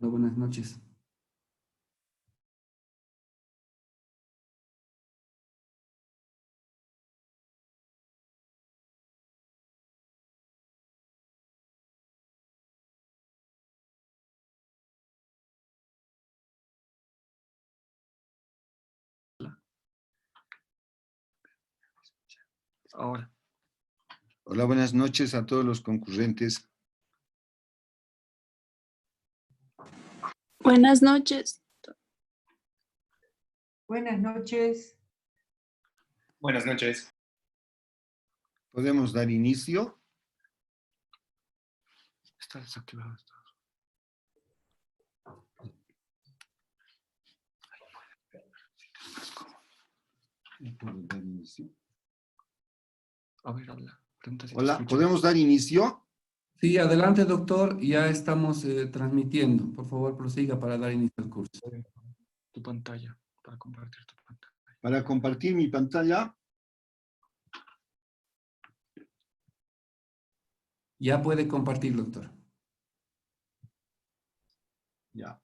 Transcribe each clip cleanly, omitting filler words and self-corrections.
Hola, buenas noches. Ahora. Hola, buenas noches a todos los concurrentes. Buenas noches. Buenas noches. Buenas noches. ¿Podemos dar inicio? Está desactivado esto. ¿Puedo dar inicio? A ver, habla. Pregunta si te Hola, escuchan. ¿podemos dar inicio? Sí, adelante, doctor. Ya estamos transmitiendo. Por favor, prosiga para dar inicio al curso. Tu pantalla, para compartir tu pantalla. Para compartir mi pantalla. Ya puede compartir, doctor. Ya.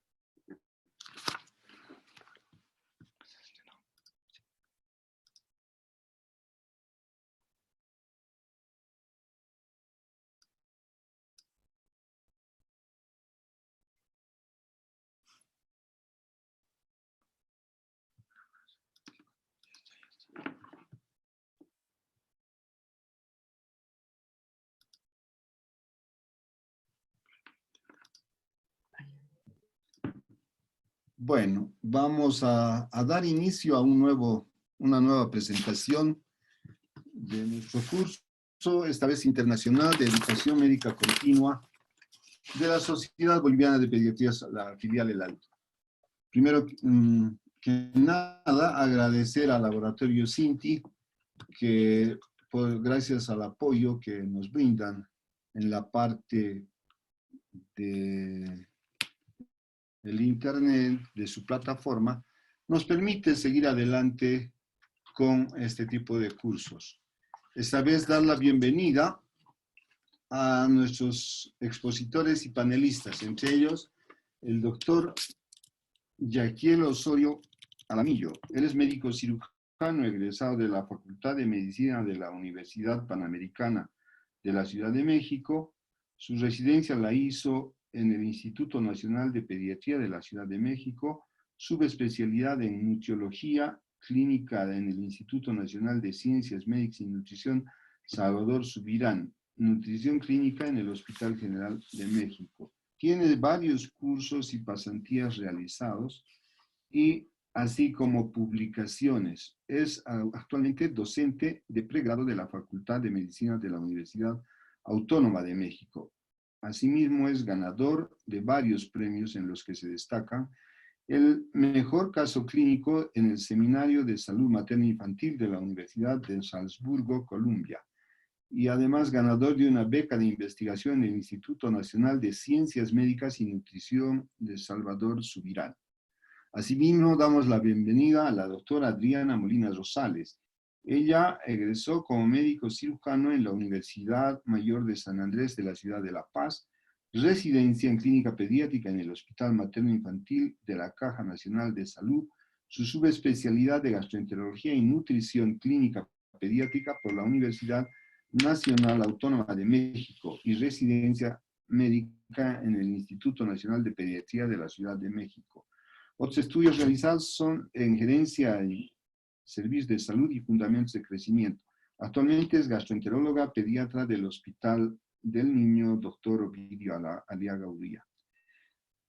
Bueno, vamos a dar inicio a una nueva presentación de nuestro curso, esta vez internacional de educación médica continua de la Sociedad Boliviana de Pediatría, la filial El Alto. Primero que nada, agradecer al laboratorio Cinti, que gracias al apoyo que nos brindan en la parte del internet, de su plataforma, nos permite seguir adelante con este tipo de cursos. Esta vez dar la bienvenida a nuestros expositores y panelistas, entre ellos el doctor Yaquiel Osorio Alamillo. Él es médico cirujano egresado de la Facultad de Medicina de la Universidad Panamericana de la Ciudad de México. Su residencia la hizo en el Instituto Nacional de Pediatría de la Ciudad de México, subespecialidad en nutriología clínica en el Instituto Nacional de Ciencias Médicas y Nutrición Salvador Subirán, nutrición clínica en el Hospital General de México. Tiene varios cursos y pasantías realizados y así como publicaciones. Es actualmente docente de pregrado de la Facultad de Medicina de la Universidad Autónoma de México. Asimismo es ganador de varios premios en los que se destacan el mejor caso clínico en el Seminario de Salud Materna Infantil de la Universidad de Salzburgo, Colombia, y además ganador de una beca de investigación en el Instituto Nacional de Ciencias Médicas y Nutrición de Salvador Subirán. Asimismo, damos la bienvenida a la doctora Adriana Molina Rosales. Ella egresó como médico cirujano en la Universidad Mayor de San Andrés de la ciudad de La Paz, residencia en clínica pediátrica en el Hospital Materno Infantil de la Caja Nacional de Salud, su subespecialidad de gastroenterología y nutrición clínica pediátrica por la Universidad Nacional Autónoma de México y residencia médica en el Instituto Nacional de Pediatría de la Ciudad de México. Otros estudios realizados son en gerencia y servicios de salud y fundamentos de crecimiento. Actualmente es gastroenteróloga pediatra del Hospital del Niño Dr. Ovidio Aliaga Uría.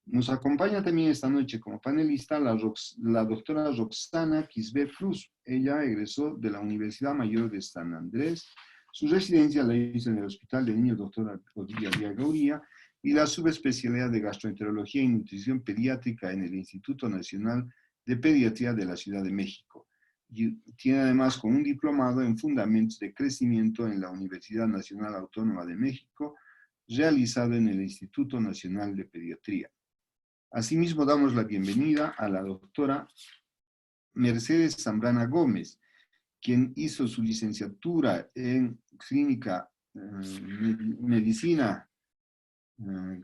Nos acompaña también esta noche como panelista la doctora Roxana Quisbé Cruz. Ella egresó de la Universidad Mayor de San Andrés. Su residencia la hizo en el Hospital del Niño Dr. Ovidio Aliaga Uría y la subespecialidad de gastroenterología y nutrición pediátrica en el Instituto Nacional de Pediatría de la Ciudad de México. Y tiene además con un diplomado en Fundamentos de Crecimiento en la Universidad Nacional Autónoma de México, realizado en el Instituto Nacional de Pediatría. Asimismo, damos la bienvenida a la doctora Mercedes Zambrana Gómez, quien hizo su licenciatura en Clínica medicina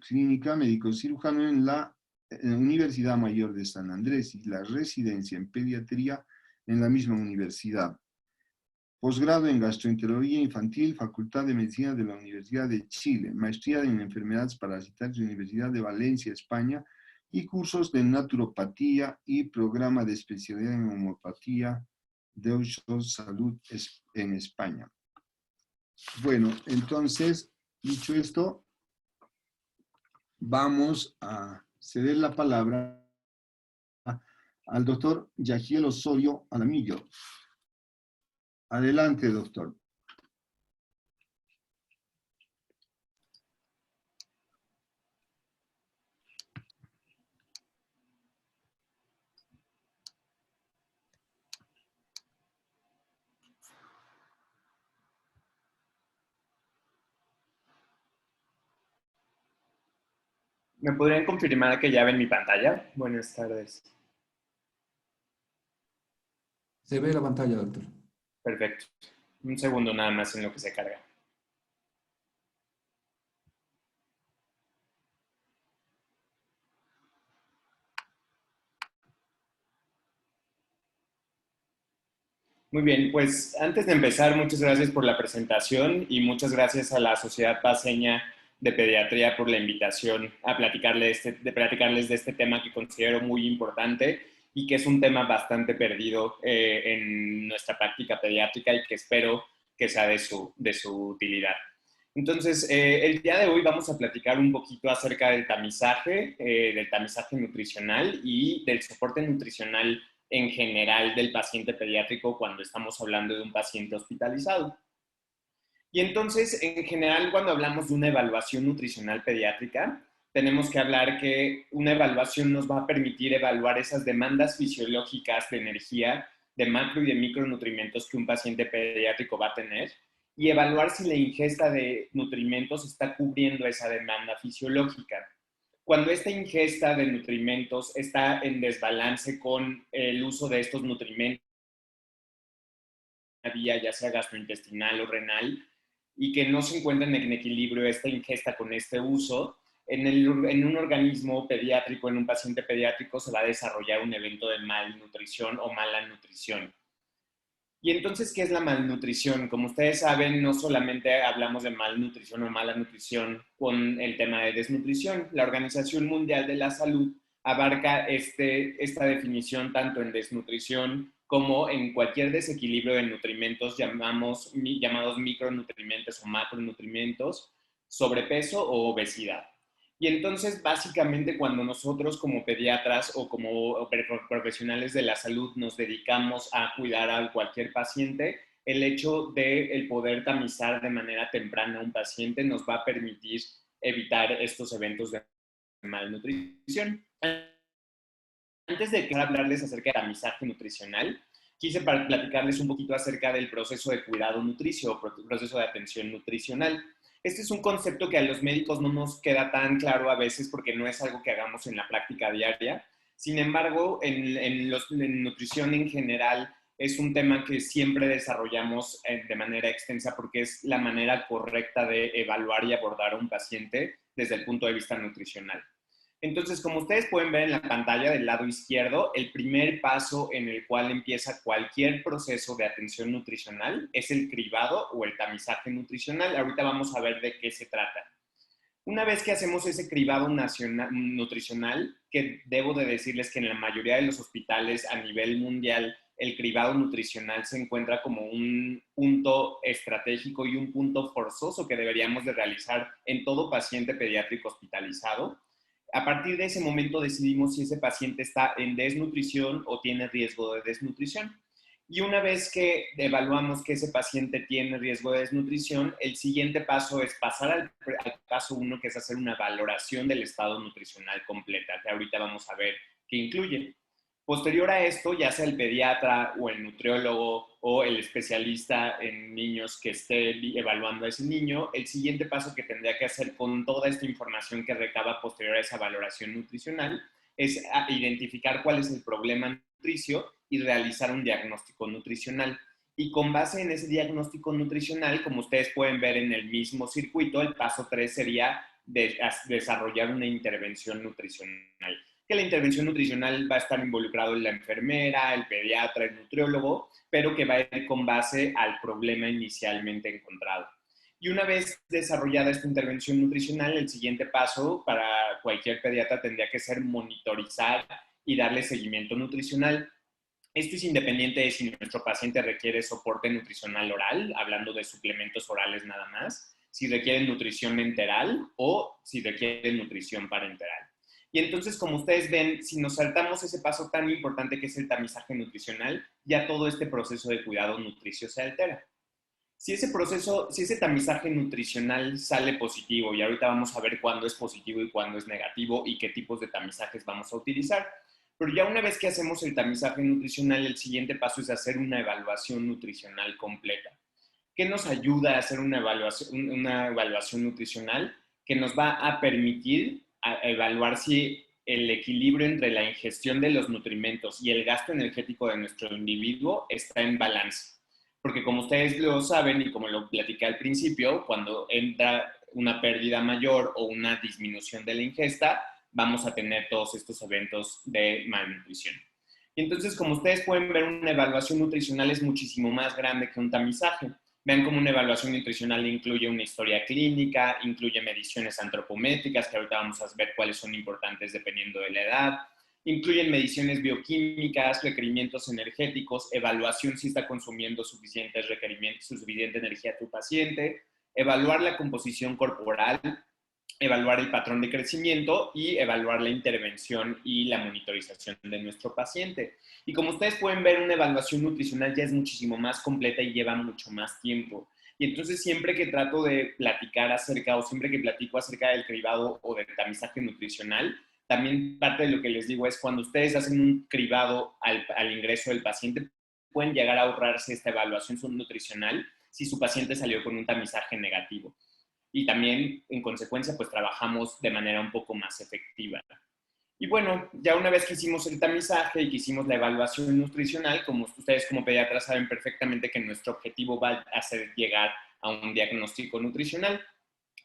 clínica, médico cirujano en la Universidad Mayor de San Andrés y la residencia en pediatría en la misma universidad. Posgrado en gastroenterología infantil, Facultad de Medicina de la Universidad de Chile, maestría en enfermedades parasitarias, Universidad de Valencia, España, y cursos de naturopatía y programa de especialidad en homeopatía de Ocho Salud en España. Bueno, entonces, dicho esto, vamos a ceder la palabra al doctor Yagiel Osorio Alamillo. Adelante, doctor. ¿Me podrían confirmar que ya ven mi pantalla? Buenas tardes. Se ve la pantalla, doctor. Perfecto. Un segundo nada más en lo que se carga. Muy bien, pues antes de empezar, muchas gracias por la presentación y muchas gracias a la Sociedad Paceña de Pediatría por la invitación a platicarles de este tema que considero muy importante y que es un tema bastante perdido en nuestra práctica pediátrica y que espero que sea de su utilidad. Entonces, el día de hoy vamos a platicar un poquito acerca del tamizaje nutricional y del soporte nutricional en general del paciente pediátrico cuando estamos hablando de un paciente hospitalizado. Y entonces, en general, cuando hablamos de una evaluación nutricional pediátrica, tenemos que hablar que una evaluación nos va a permitir evaluar esas demandas fisiológicas de energía, de macro y de micronutrientes que un paciente pediátrico va a tener y evaluar si la ingesta de nutrimentos está cubriendo esa demanda fisiológica. Cuando esta ingesta de nutrimentos está en desbalance con el uso de estos nutrimentos, vía ya sea gastrointestinal o renal, y que no se encuentren en equilibrio esta ingesta con este uso, en un organismo pediátrico, en un paciente pediátrico, se va a desarrollar un evento de malnutrición o mala nutrición. Y entonces, ¿qué es la malnutrición? Como ustedes saben, no solamente hablamos de malnutrición o mala nutrición con el tema de desnutrición. La Organización Mundial de la Salud abarca esta definición tanto en desnutrición como en cualquier desequilibrio de nutrimentos llamados micronutrientes o macronutrimentos, sobrepeso o obesidad. Y entonces, básicamente, cuando nosotros como pediatras o como profesionales de la salud nos dedicamos a cuidar a cualquier paciente, el hecho de el poder tamizar de manera temprana a un paciente nos va a permitir evitar estos eventos de malnutrición. Antes de hablarles acerca del tamizaje nutricional, quise platicarles un poquito acerca del proceso de cuidado nutricio o proceso de atención nutricional. Este es un concepto que a los médicos no nos queda tan claro a veces porque no es algo que hagamos en la práctica diaria. Sin embargo, en nutrición en general es un tema que siempre desarrollamos de manera extensa porque es la manera correcta de evaluar y abordar a un paciente desde el punto de vista nutricional. Entonces, como ustedes pueden ver en la pantalla del lado izquierdo, el primer paso en el cual empieza cualquier proceso de atención nutricional es el cribado o el tamizaje nutricional. Ahorita vamos a ver de qué se trata. Una vez que hacemos ese cribado nutricional, que debo de decirles que en la mayoría de los hospitales a nivel mundial el cribado nutricional se encuentra como un punto estratégico y un punto forzoso que deberíamos de realizar en todo paciente pediátrico hospitalizado. A partir de ese momento decidimos si ese paciente está en desnutrición o tiene riesgo de desnutrición. Y una vez que evaluamos que ese paciente tiene riesgo de desnutrición, el siguiente paso es pasar al paso 1, que es hacer una valoración del estado nutricional completa, que ahorita vamos a ver qué incluye. Posterior a esto, ya sea el pediatra o el nutriólogo o el especialista en niños que esté evaluando a ese niño, el siguiente paso que tendría que hacer con toda esta información que recaba posterior a esa valoración nutricional es identificar cuál es el problema nutricio y realizar un diagnóstico nutricional. Y con base en ese diagnóstico nutricional, como ustedes pueden ver en el mismo circuito, el paso 3 sería desarrollar una intervención nutricional. Que la intervención nutricional va a estar involucrado en la enfermera, el pediatra, el nutriólogo, pero que va a ir con base al problema inicialmente encontrado. Y una vez desarrollada esta intervención nutricional, el siguiente paso para cualquier pediatra tendría que ser monitorizar y darle seguimiento nutricional. Esto es independiente de si nuestro paciente requiere soporte nutricional oral, hablando de suplementos orales nada más, si requiere nutrición enteral o si requiere nutrición parenteral. Y entonces, como ustedes ven, si nos saltamos ese paso tan importante que es el tamizaje nutricional, ya todo este proceso de cuidado nutricio se altera. Si ese tamizaje nutricional sale positivo, y ahorita vamos a ver cuándo es positivo y cuándo es negativo y qué tipos de tamizajes vamos a utilizar, pero ya una vez que hacemos el tamizaje nutricional, el siguiente paso es hacer una evaluación nutricional completa. ¿Qué nos ayuda a hacer una evaluación nutricional? Que nos va a permitir evaluar si el equilibrio entre la ingestión de los nutrimentos y el gasto energético de nuestro individuo está en balance. Porque como ustedes lo saben y como lo platiqué al principio, cuando entra una pérdida mayor o una disminución de la ingesta, vamos a tener todos estos eventos de malnutrición. Y entonces, como ustedes pueden ver, una evaluación nutricional es muchísimo más grande que un tamizaje. Vean cómo una evaluación nutricional incluye una historia clínica, incluye mediciones antropométricas, que ahorita vamos a ver cuáles son importantes dependiendo de la edad, incluyen mediciones bioquímicas, requerimientos energéticos, evaluación si está consumiendo suficiente energía tu paciente, evaluar la composición corporal, evaluar el patrón de crecimiento y evaluar la intervención y la monitorización de nuestro paciente. Y como ustedes pueden ver, una evaluación nutricional ya es muchísimo más completa y lleva mucho más tiempo. Y entonces siempre que trato de platicar acerca o siempre que platico acerca del cribado o del tamizaje nutricional, también parte de lo que les digo es cuando ustedes hacen un cribado al ingreso del paciente, pueden llegar a ahorrarse esta evaluación nutricional si su paciente salió con un tamizaje negativo. Y también, en consecuencia, pues trabajamos de manera un poco más efectiva. Y bueno, ya una vez que hicimos el tamizaje y que hicimos la evaluación nutricional, como ustedes como pediatras saben perfectamente que nuestro objetivo va a ser llegar a un diagnóstico nutricional.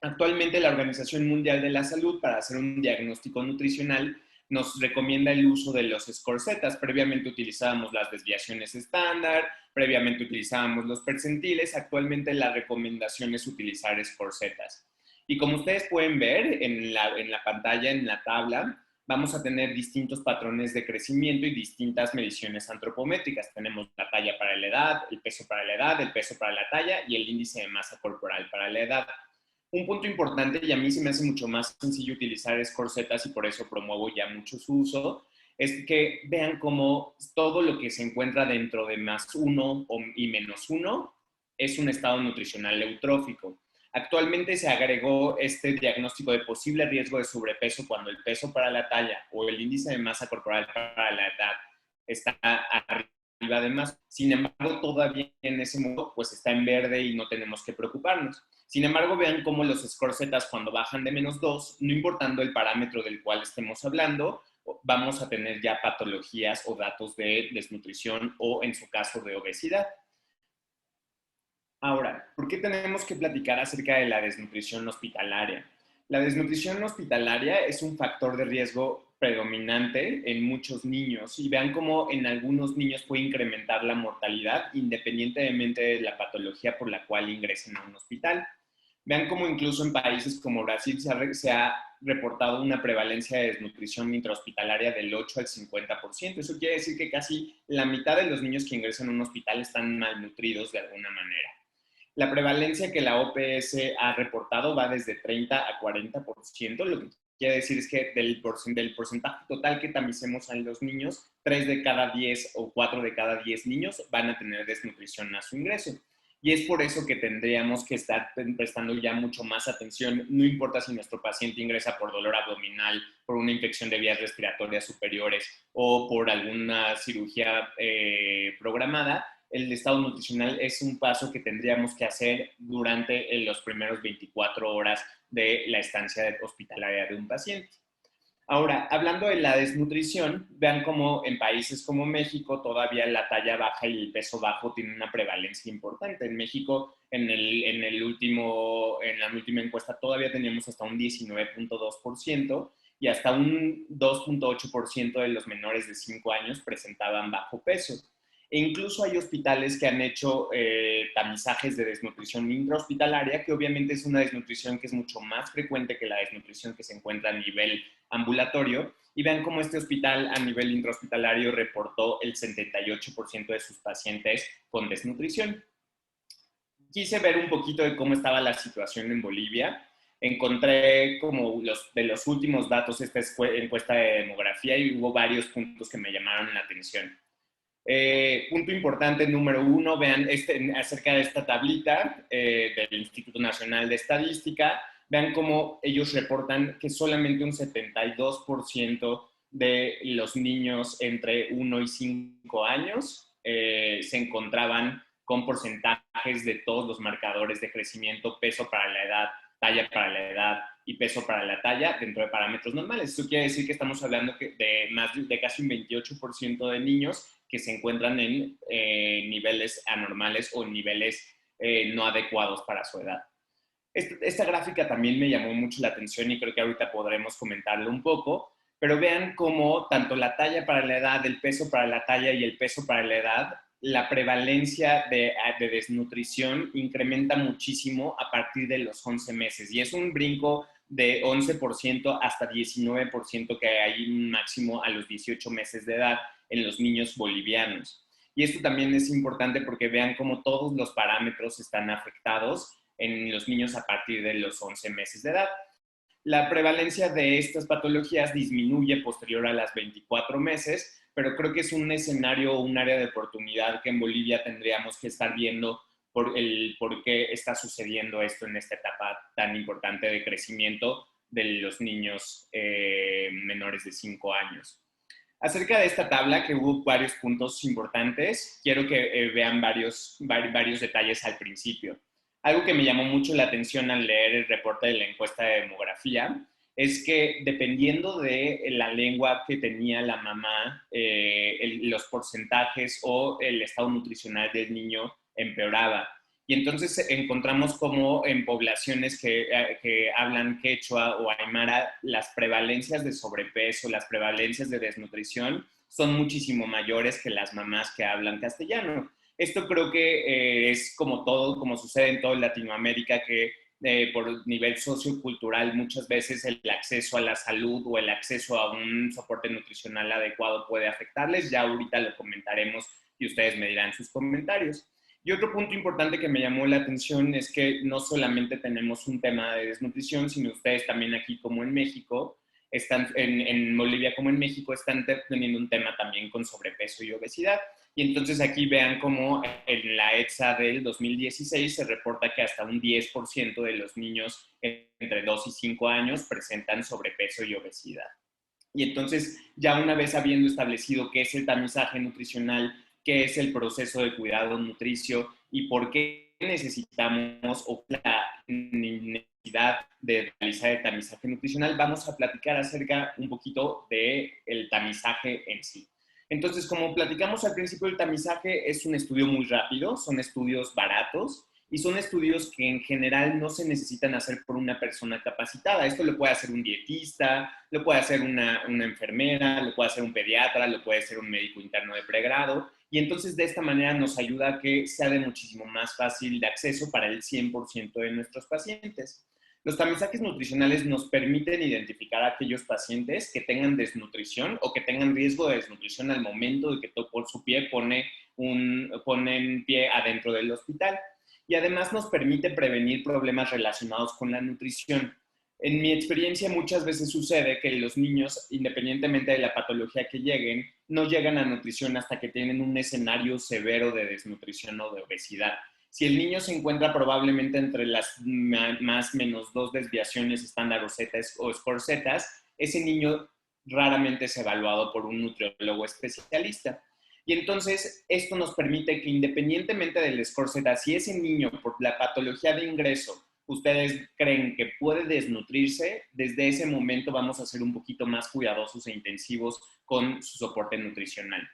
Actualmente la Organización Mundial de la Salud, para hacer un diagnóstico nutricional, nos recomienda el uso de los score-zetas. Previamente utilizábamos las desviaciones estándar, previamente utilizábamos los percentiles, actualmente la recomendación es utilizar score-zetas. Y como ustedes pueden ver en la pantalla, en la tabla, vamos a tener distintos patrones de crecimiento y distintas mediciones antropométricas. Tenemos la talla para la edad, el peso para la edad, el peso para la talla y el índice de masa corporal para la edad. Un punto importante, y a mí se me hace mucho más sencillo utilizar score-zetas y por eso promuevo ya mucho su uso, es que vean cómo todo lo que se encuentra dentro de +1 y -1 es un estado nutricional eutrófico. Actualmente se agregó este diagnóstico de posible riesgo de sobrepeso cuando el peso para la talla o el índice de masa corporal para la edad está arriba de más. Sin embargo, todavía en ese modo pues está en verde y no tenemos que preocuparnos. Sin embargo, vean cómo los score-zetas cuando bajan de -2, no importando el parámetro del cual estemos hablando, vamos a tener ya patologías o datos de desnutrición o, en su caso, de obesidad. Ahora, ¿por qué tenemos que platicar acerca de la desnutrición hospitalaria? La desnutrición hospitalaria es un factor de riesgo predominante en muchos niños y vean cómo en algunos niños puede incrementar la mortalidad independientemente de la patología por la cual ingresen a un hospital. Vean cómo incluso en países como Brasil se ha reportado una prevalencia de desnutrición intrahospitalaria del 8 al 50%. Eso quiere decir que casi la mitad de los niños que ingresan a un hospital están malnutridos de alguna manera. La prevalencia que la OPS ha reportado va desde 30 a 40%, lo que quiere decir es que del porcentaje total que tamicemos a los niños, 3 de cada 10 o 4 de cada 10 niños van a tener desnutrición a su ingreso. Y es por eso que tendríamos que estar prestando ya mucho más atención, no importa si nuestro paciente ingresa por dolor abdominal, por una infección de vías respiratorias superiores o por alguna cirugía programada. El estado nutricional es un paso que tendríamos que hacer durante los primeros 24 horas de la estancia hospitalaria de un paciente. Ahora, hablando de la desnutrición, vean cómo en países como México todavía la talla baja y el peso bajo tienen una prevalencia importante. En México, en la última encuesta, todavía teníamos hasta un 19.2% y hasta un 2.8% de los menores de 5 años presentaban bajo peso. E incluso hay hospitales que han hecho tamizajes de desnutrición intrahospitalaria, que obviamente es una desnutrición que es mucho más frecuente que la desnutrición que se encuentra a nivel ambulatorio. Y vean cómo este hospital a nivel intrahospitalario reportó el 78% de sus pacientes con desnutrición. Quise ver un poquito de cómo estaba la situación en Bolivia. Encontré como de los últimos datos esta encuesta de demografía y hubo varios puntos que me llamaron la atención. Punto importante número 1, vean acerca de esta tablita del Instituto Nacional de Estadística, vean cómo ellos reportan que solamente un 72% de los niños entre 1 y 5 años se encontraban con porcentajes de todos los marcadores de crecimiento, peso para la edad, talla para la edad y peso para la talla dentro de parámetros normales. Eso quiere decir que estamos hablando de casi un 28% de niños que se encuentran en niveles anormales o niveles no adecuados para su edad. Esta gráfica también me llamó mucho la atención y creo que ahorita podremos comentarlo un poco, pero vean cómo tanto la talla para la edad, el peso para la talla y el peso para la edad, la prevalencia de desnutrición incrementa muchísimo a partir de los 11 meses y es un brinco de 11% hasta 19% que hay un máximo a los 18 meses de edad en los niños bolivianos. Y esto también es importante porque vean cómo todos los parámetros están afectados en los niños a partir de los 11 meses de edad. La prevalencia de estas patologías disminuye posterior a las 24 meses, pero creo que es un escenario o un área de oportunidad que en Bolivia tendríamos que estar viendo por qué está sucediendo esto en esta etapa tan importante de crecimiento de los niños menores de 5 años. Acerca de esta tabla, que hubo varios puntos importantes, quiero que vean varios detalles al principio. Algo que me llamó mucho la atención al leer el reporte de la encuesta de demografía es que dependiendo de la lengua que tenía la mamá, los porcentajes o el estado nutricional del niño empeoraba. Y entonces encontramos como en poblaciones que hablan quechua o aymara, las prevalencias de sobrepeso, las prevalencias de desnutrición son muchísimo mayores que las mamás que hablan castellano. Esto creo que es como todo, como sucede en toda Latinoamérica, que por nivel sociocultural muchas veces el acceso a la salud o el acceso a un soporte nutricional adecuado puede afectarles. Ya ahorita lo comentaremos y ustedes me dirán sus comentarios. Y otro punto importante que me llamó la atención es que no solamente tenemos un tema de desnutrición, sino ustedes también aquí como en México, en Bolivia como en México, están teniendo un tema también con sobrepeso y obesidad. Y entonces aquí vean cómo en la ETSA del 2016 se reporta que hasta un 10% de los niños entre 2 y 5 años presentan sobrepeso y obesidad. Y entonces, ya una vez habiendo establecido qué es el tamizaje nutricional, qué es el proceso de cuidado nutricio y por qué necesitamos o la necesidad de realizar el tamizaje nutricional, vamos a platicar acerca un poquito del tamizaje en sí. Entonces, como platicamos al principio, el tamizaje es un estudio muy rápido, son estudios baratos y son estudios que en general no se necesitan hacer por una persona capacitada. Esto lo puede hacer un dietista, lo puede hacer una enfermera, lo puede hacer un pediatra, lo puede hacer un médico interno de pregrado. Y entonces de esta manera nos ayuda a que sea de muchísimo más fácil de acceso para el 100% de nuestros pacientes. Los tamizajes nutricionales nos permiten identificar a aquellos pacientes que tengan desnutrición o que tengan riesgo de desnutrición al momento de que por su pie ponen pie adentro del hospital. Y además nos permite prevenir problemas relacionados con la nutrición. En mi experiencia muchas veces sucede que los niños, independientemente de la patología que lleguen, no llegan a nutrición hasta que tienen un escenario severo de desnutrición o de obesidad. Si el niño se encuentra probablemente entre las más menos 2 desviaciones estándar o score zetas, ese niño raramente es evaluado por un nutriólogo especialista. Y entonces esto nos permite que independientemente del score Z, si ese niño por la patología de ingreso ustedes creen que puede desnutrirse, desde ese momento vamos a ser un poquito más cuidadosos e intensivos con su soporte nutricional.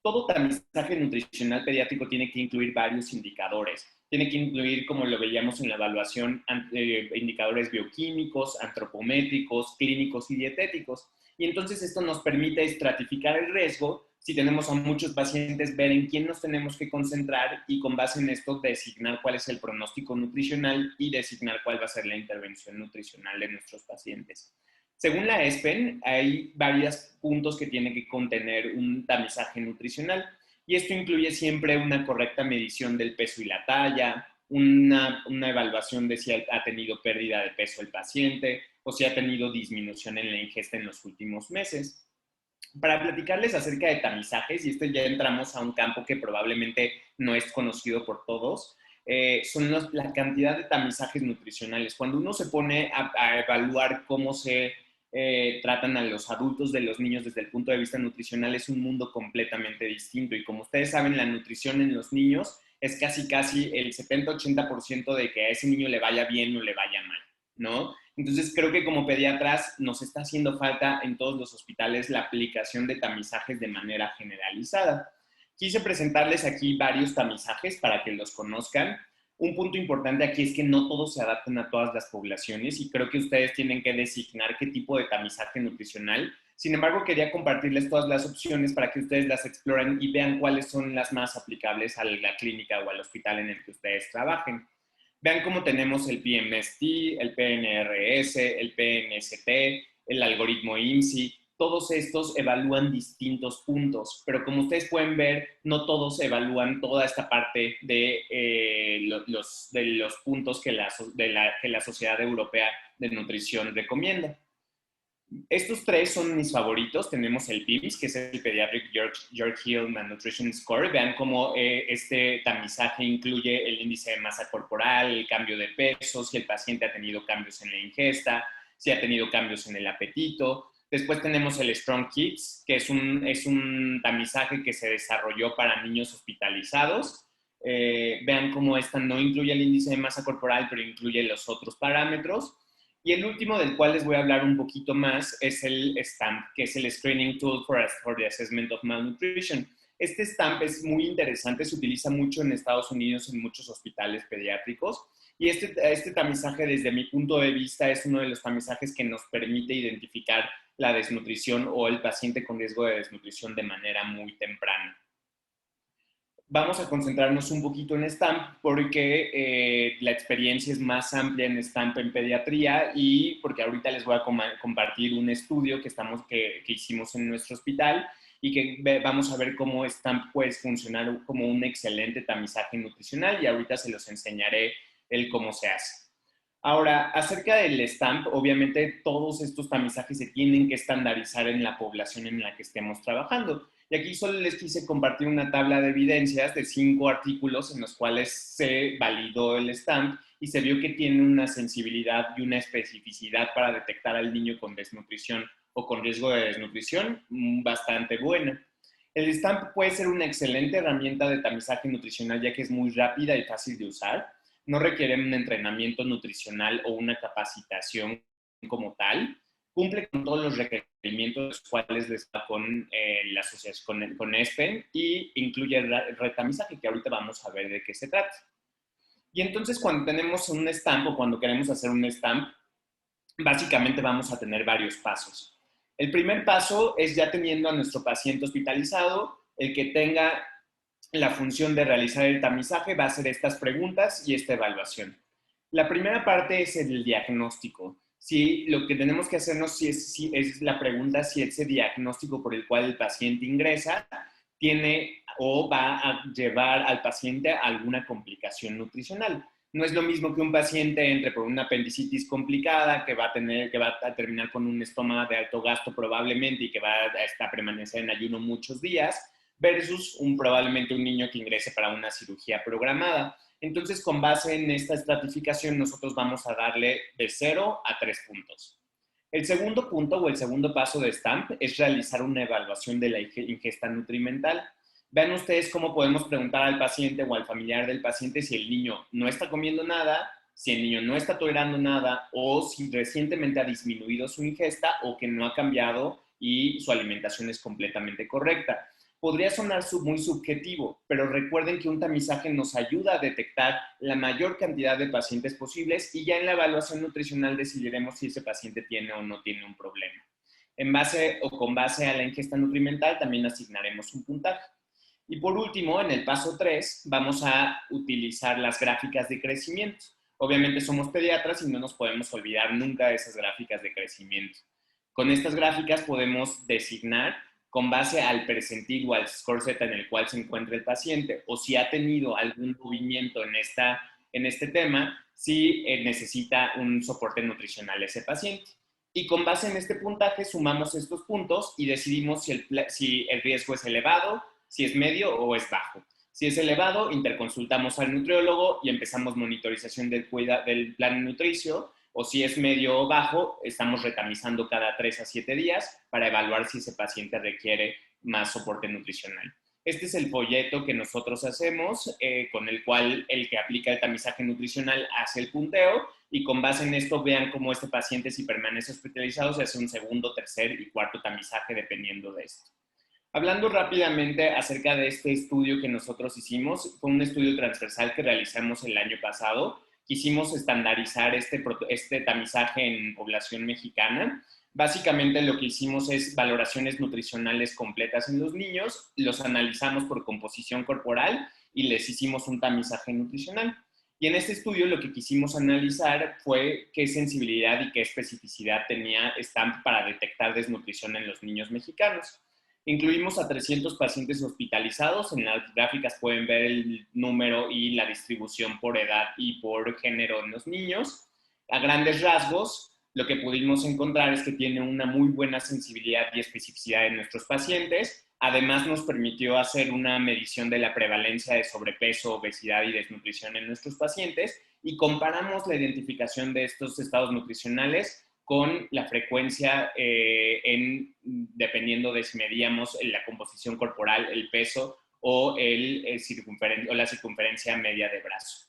Todo tamizaje nutricional pediátrico tiene que incluir varios indicadores. Tiene que incluir, como lo veíamos en la evaluación, indicadores bioquímicos, antropométricos, clínicos y dietéticos. Y entonces esto nos permite estratificar el riesgo. Si tenemos a muchos pacientes, ver en quién nos tenemos que concentrar y con base en esto designar cuál es el pronóstico nutricional y designar cuál va a ser la intervención nutricional de nuestros pacientes. Según la ESPEN, hay varios puntos que tiene que contener un tamizaje nutricional y esto incluye siempre una correcta medición del peso y la talla, una evaluación de si ha tenido pérdida de peso el paciente o si ha tenido disminución en la ingesta en los últimos meses. Para platicarles acerca de tamizajes, y ya entramos a un campo que probablemente no es conocido por todos, son la cantidad de tamizajes nutricionales. Cuando uno se pone a evaluar cómo se tratan a los adultos de los niños desde el punto de vista nutricional, es un mundo completamente distinto. Y como ustedes saben, la nutrición en los niños es casi el 70-80% de que a ese niño le vaya bien o le vaya mal, ¿no? Entonces, creo que como pediatras nos está haciendo falta en todos los hospitales la aplicación de tamizajes de manera generalizada. Quise presentarles aquí varios tamizajes para que los conozcan. Un punto importante aquí es que no todos se adaptan a todas las poblaciones y creo que ustedes tienen que designar qué tipo de tamizaje nutricional. Sin embargo, quería compartirles todas las opciones para que ustedes las exploren y vean cuáles son las más aplicables a la clínica o al hospital en el que ustedes trabajen. Vean cómo tenemos el PMST, el PNRS, el PNST, el algoritmo IMSI. Todos estos evalúan distintos puntos, pero como ustedes pueden ver, no todos evalúan toda esta parte de los puntos que la Sociedad Europea de Nutrición recomienda. Estos tres son mis favoritos. Tenemos el PIMS, que es el Pediatric York Hill Malnutrition Score. Vean cómo este tamizaje incluye el índice de masa corporal, el cambio de peso, si el paciente ha tenido cambios en la ingesta, si ha tenido cambios en el apetito. Después tenemos el Strong Kids, que es un tamizaje que se desarrolló para niños hospitalizados. Vean cómo esta no incluye el índice de masa corporal, pero incluye los otros parámetros. Y el último del cual les voy a hablar un poquito más es el STAMP, que es el Screening Tool for the Assessment of Malnutrition. Este STAMP es muy interesante, se utiliza mucho en Estados Unidos en muchos hospitales pediátricos. Y este tamizaje, desde mi punto de vista, es uno de los tamizajes que nos permite identificar la desnutrición o el paciente con riesgo de desnutrición de manera muy temprana. Vamos a concentrarnos un poquito en STAMP porque la experiencia es más amplia en STAMP en pediatría y porque ahorita les voy a compartir un estudio que hicimos en nuestro hospital y que vamos a ver cómo STAMP puede funcionar como un excelente tamizaje nutricional y ahorita se los enseñaré el cómo se hace. Ahora, acerca del STAMP, obviamente todos estos tamizajes se tienen que estandarizar en la población en la que estemos trabajando. Y aquí solo les quise compartir una tabla de evidencias de 5 artículos en los cuales se validó el STAMP y se vio que tiene una sensibilidad y una especificidad para detectar al niño con desnutrición o con riesgo de desnutrición bastante buena. El STAMP puede ser una excelente herramienta de tamizaje nutricional ya que es muy rápida y fácil de usar. No requiere un entrenamiento nutricional o una capacitación como tal. Cumple con todos los requerimientos cuales les da con la asociación con ESPEN y incluye el retamizaje, que ahorita vamos a ver de qué se trata. Y entonces cuando tenemos un STAMP o cuando queremos hacer un STAMP, básicamente vamos a tener varios pasos. El primer paso es ya teniendo a nuestro paciente hospitalizado, el que tenga la función de realizar el tamizaje va a hacer estas preguntas y esta evaluación. La primera parte es el diagnóstico. Si lo que tenemos que hacernos es la pregunta si ese diagnóstico por el cual el paciente ingresa tiene o va a llevar al paciente a alguna complicación nutricional. No es lo mismo que un paciente entre por una apendicitis complicada, que va a terminar con un estómago de alto gasto probablemente y que va a permanecer en ayuno muchos días, versus probablemente un niño que ingrese para una cirugía programada. Entonces, con base en esta estratificación, nosotros vamos a darle de 0 a 3 puntos. El segundo punto o el segundo paso de STAMP es realizar una evaluación de la ingesta nutrimental. Vean ustedes cómo podemos preguntar al paciente o al familiar del paciente si el niño no está comiendo nada, si el niño no está tolerando nada o si recientemente ha disminuido su ingesta o que no ha cambiado y su alimentación es completamente correcta. Podría sonar muy subjetivo, pero recuerden que un tamizaje nos ayuda a detectar la mayor cantidad de pacientes posibles y ya en la evaluación nutricional decidiremos si ese paciente tiene o no tiene un problema. En base o con base a la ingesta nutrimental también asignaremos un puntaje. Y por último, en el paso 3, vamos a utilizar las gráficas de crecimiento. Obviamente somos pediatras y no nos podemos olvidar nunca de esas gráficas de crecimiento. Con estas gráficas podemos designar con base al percentil o al score Z en el cual se encuentra el paciente o si ha tenido algún movimiento en este tema, si necesita un soporte nutricional ese paciente. Y con base en este puntaje sumamos estos puntos y decidimos si el riesgo es elevado, si es medio o es bajo. Si es elevado, interconsultamos al nutriólogo y empezamos monitorización del plan nutricio, o si es medio o bajo, estamos retamizando cada 3 a 7 días para evaluar si ese paciente requiere más soporte nutricional. Este es el folleto que nosotros hacemos, con el cual el que aplica el tamizaje nutricional hace el punteo, y con base en esto vean cómo este paciente, si permanece hospitalizado, se hace un segundo, tercer y cuarto tamizaje dependiendo de esto. Hablando rápidamente acerca de este estudio que nosotros hicimos, fue un estudio transversal que realizamos el año pasado. Quisimos estandarizar este tamizaje en población mexicana. Básicamente lo que hicimos es valoraciones nutricionales completas en los niños, los analizamos por composición corporal y les hicimos un tamizaje nutricional. Y en este estudio lo que quisimos analizar fue qué sensibilidad y qué especificidad tenía STAMP para detectar desnutrición en los niños mexicanos. Incluimos a 300 pacientes hospitalizados. En las gráficas pueden ver el número y la distribución por edad y por género en los niños. A grandes rasgos, lo que pudimos encontrar es que tiene una muy buena sensibilidad y especificidad en nuestros pacientes. Además, nos permitió hacer una medición de la prevalencia de sobrepeso, obesidad y desnutrición en nuestros pacientes y comparamos la identificación de estos estados nutricionales con la frecuencia dependiendo de si medíamos la composición corporal, el peso o la circunferencia media de brazo.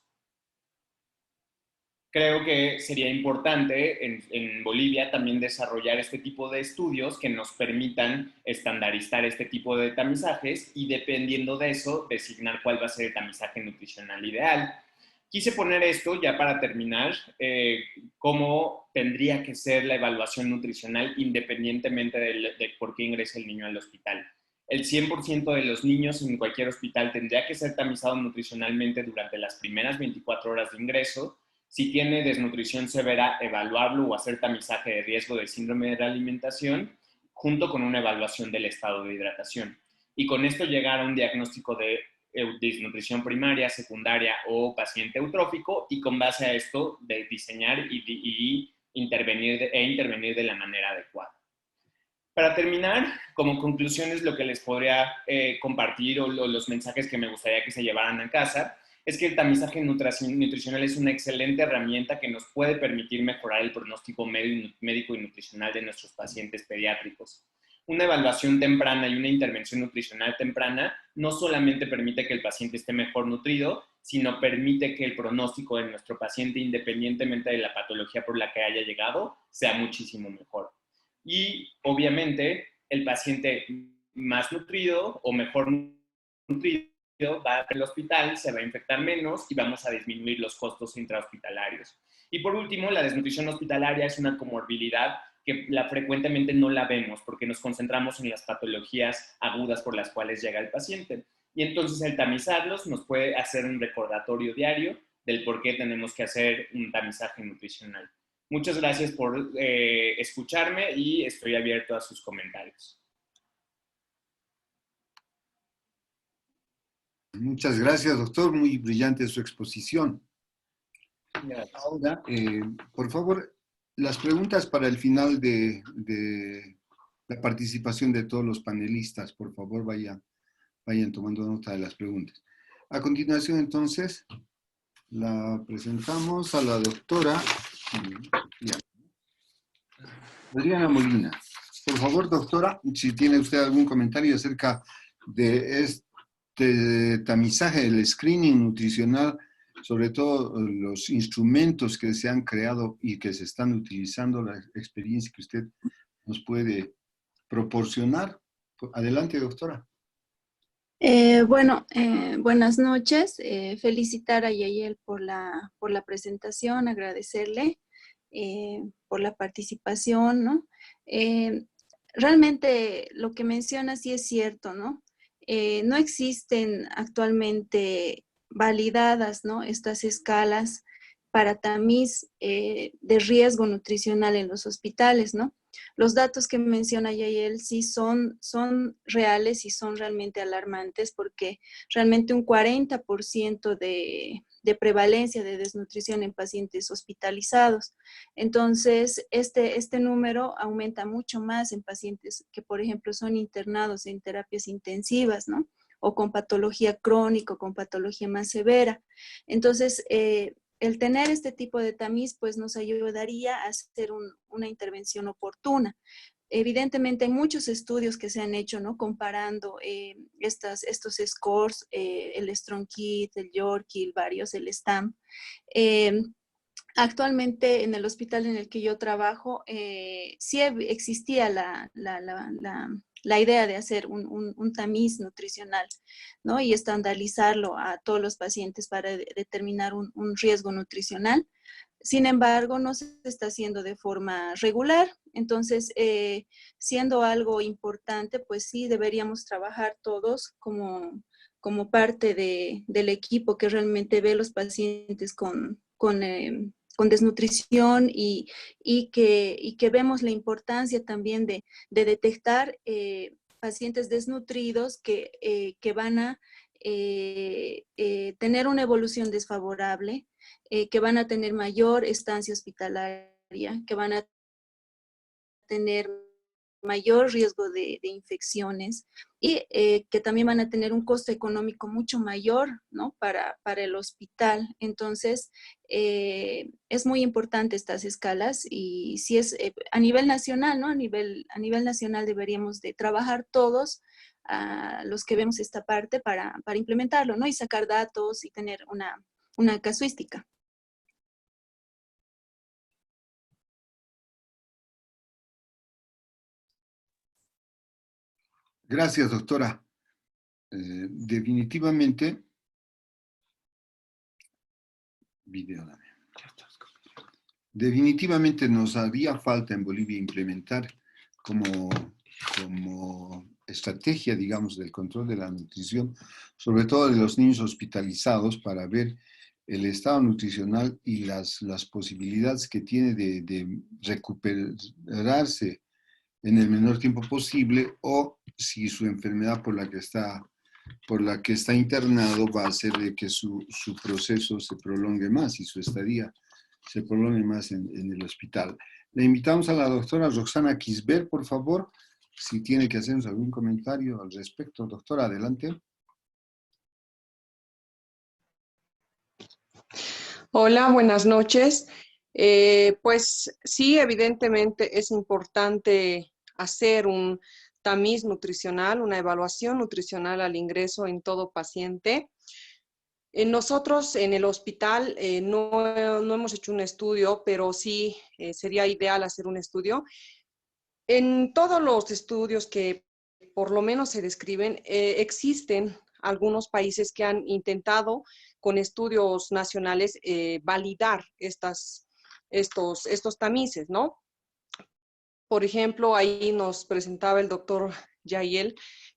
Creo que sería importante en Bolivia también desarrollar este tipo de estudios que nos permitan estandarizar este tipo de tamizajes y dependiendo de eso, designar cuál va a ser el tamizaje nutricional ideal. Quise poner esto ya para terminar, cómo tendría que ser la evaluación nutricional independientemente de por qué ingresa el niño al hospital. El 100% de los niños en cualquier hospital tendría que ser tamizado nutricionalmente durante las primeras 24 horas de ingreso. Si tiene desnutrición severa, evaluarlo o hacer tamizaje de riesgo de síndrome de la alimentación, junto con una evaluación del estado de hidratación. Y con esto llegar a un diagnóstico de desnutrición primaria, secundaria o paciente eutrófico y con base a esto de diseñar y intervenir de la manera adecuada. Para terminar, como conclusiones, lo que les podría compartir o los mensajes que me gustaría que se llevaran a casa es que el tamizaje nutricional es una excelente herramienta que nos puede permitir mejorar el pronóstico médico y nutricional de nuestros pacientes pediátricos. Una evaluación temprana y una intervención nutricional temprana no solamente permite que el paciente esté mejor nutrido, sino permite que el pronóstico de nuestro paciente, independientemente de la patología por la que haya llegado, sea muchísimo mejor. Y obviamente el paciente más nutrido o mejor nutrido va al hospital, se va a infectar menos y vamos a disminuir los costos intrahospitalarios. Y por último, la desnutrición hospitalaria es una comorbilidad que frecuentemente no la vemos porque nos concentramos en las patologías agudas por las cuales llega el paciente. Y entonces el tamizarlos nos puede hacer un recordatorio diario del por qué tenemos que hacer un tamizaje nutricional. Muchas gracias por escucharme y estoy abierto a sus comentarios. Muchas gracias, doctor. Muy brillante su exposición. Gracias. Ahora, por favor, las preguntas para el final de la participación de todos los panelistas. Por favor, vayan tomando nota de las preguntas. A continuación, entonces, la presentamos a la doctora Adriana Molina. Por favor, doctora, si tiene usted algún comentario acerca de este tamizaje, el screening nutricional sobre todo los instrumentos que se han creado y que se están utilizando, la experiencia que usted nos puede proporcionar. Adelante, doctora. Buenas noches. Felicitar a Yael por la presentación, agradecerle por la participación, ¿no? Realmente lo que menciona sí es cierto, ¿no? No existen actualmente validadas, ¿no? Estas escalas para tamiz de riesgo nutricional en los hospitales, ¿no? Los datos que menciona Yael sí son reales y son realmente alarmantes porque realmente un 40% de prevalencia de desnutrición en pacientes hospitalizados. Entonces, este número aumenta mucho más en pacientes que, por ejemplo, son internados en terapias intensivas, ¿no? O con patología crónica, o con patología más severa. Entonces, el tener este tipo de tamiz, pues nos ayudaría a hacer una intervención oportuna. Evidentemente hay muchos estudios que se han hecho, ¿no? Comparando estos scores, el StrongKit, el Yorkil, varios, el STAMP. Actualmente en el hospital en el que yo trabajo, sí existía la idea de hacer un tamiz nutricional, ¿no? Y estandarizarlo a todos los pacientes para determinar un riesgo nutricional. Sin embargo, no se está haciendo de forma regular. Entonces, siendo algo importante, pues sí deberíamos trabajar todos como parte del equipo que realmente ve los pacientes con desnutrición y que vemos la importancia también de detectar pacientes desnutridos que van a tener una evolución desfavorable, que van a tener mayor estancia hospitalaria, que van a tener mayor riesgo de infecciones y que también van a tener un costo económico mucho mayor, ¿no? Para el hospital. Entonces, es muy importante estas escalas y si es a nivel nacional, ¿no? A nivel nacional deberíamos de trabajar todos a los que vemos esta parte para implementarlo, ¿no? Y sacar datos y tener una casuística. Gracias, doctora. Definitivamente, definitivamente nos haría falta en Bolivia implementar como estrategia, digamos, del control de la nutrición, sobre todo de los niños hospitalizados, para ver el estado nutricional y las posibilidades que tiene de recuperarse en el menor tiempo posible, o si su enfermedad por la que está internado va a hacer de que su proceso se prolongue más y su estadía se prolongue más en el hospital. Le invitamos a la doctora Roxana Quisber, por favor, si tiene que hacernos algún comentario al respecto. Doctora, adelante. Hola, buenas noches. Pues sí, evidentemente es importante hacer un tamiz nutricional, una evaluación nutricional al ingreso en todo paciente. Nosotros en el hospital no hemos hecho un estudio, pero sí sería ideal hacer un estudio. En todos los estudios que por lo menos se describen, existen algunos países que han intentado con estudios nacionales validar estos tamices, ¿no? Por ejemplo, ahí nos presentaba el doctor Yael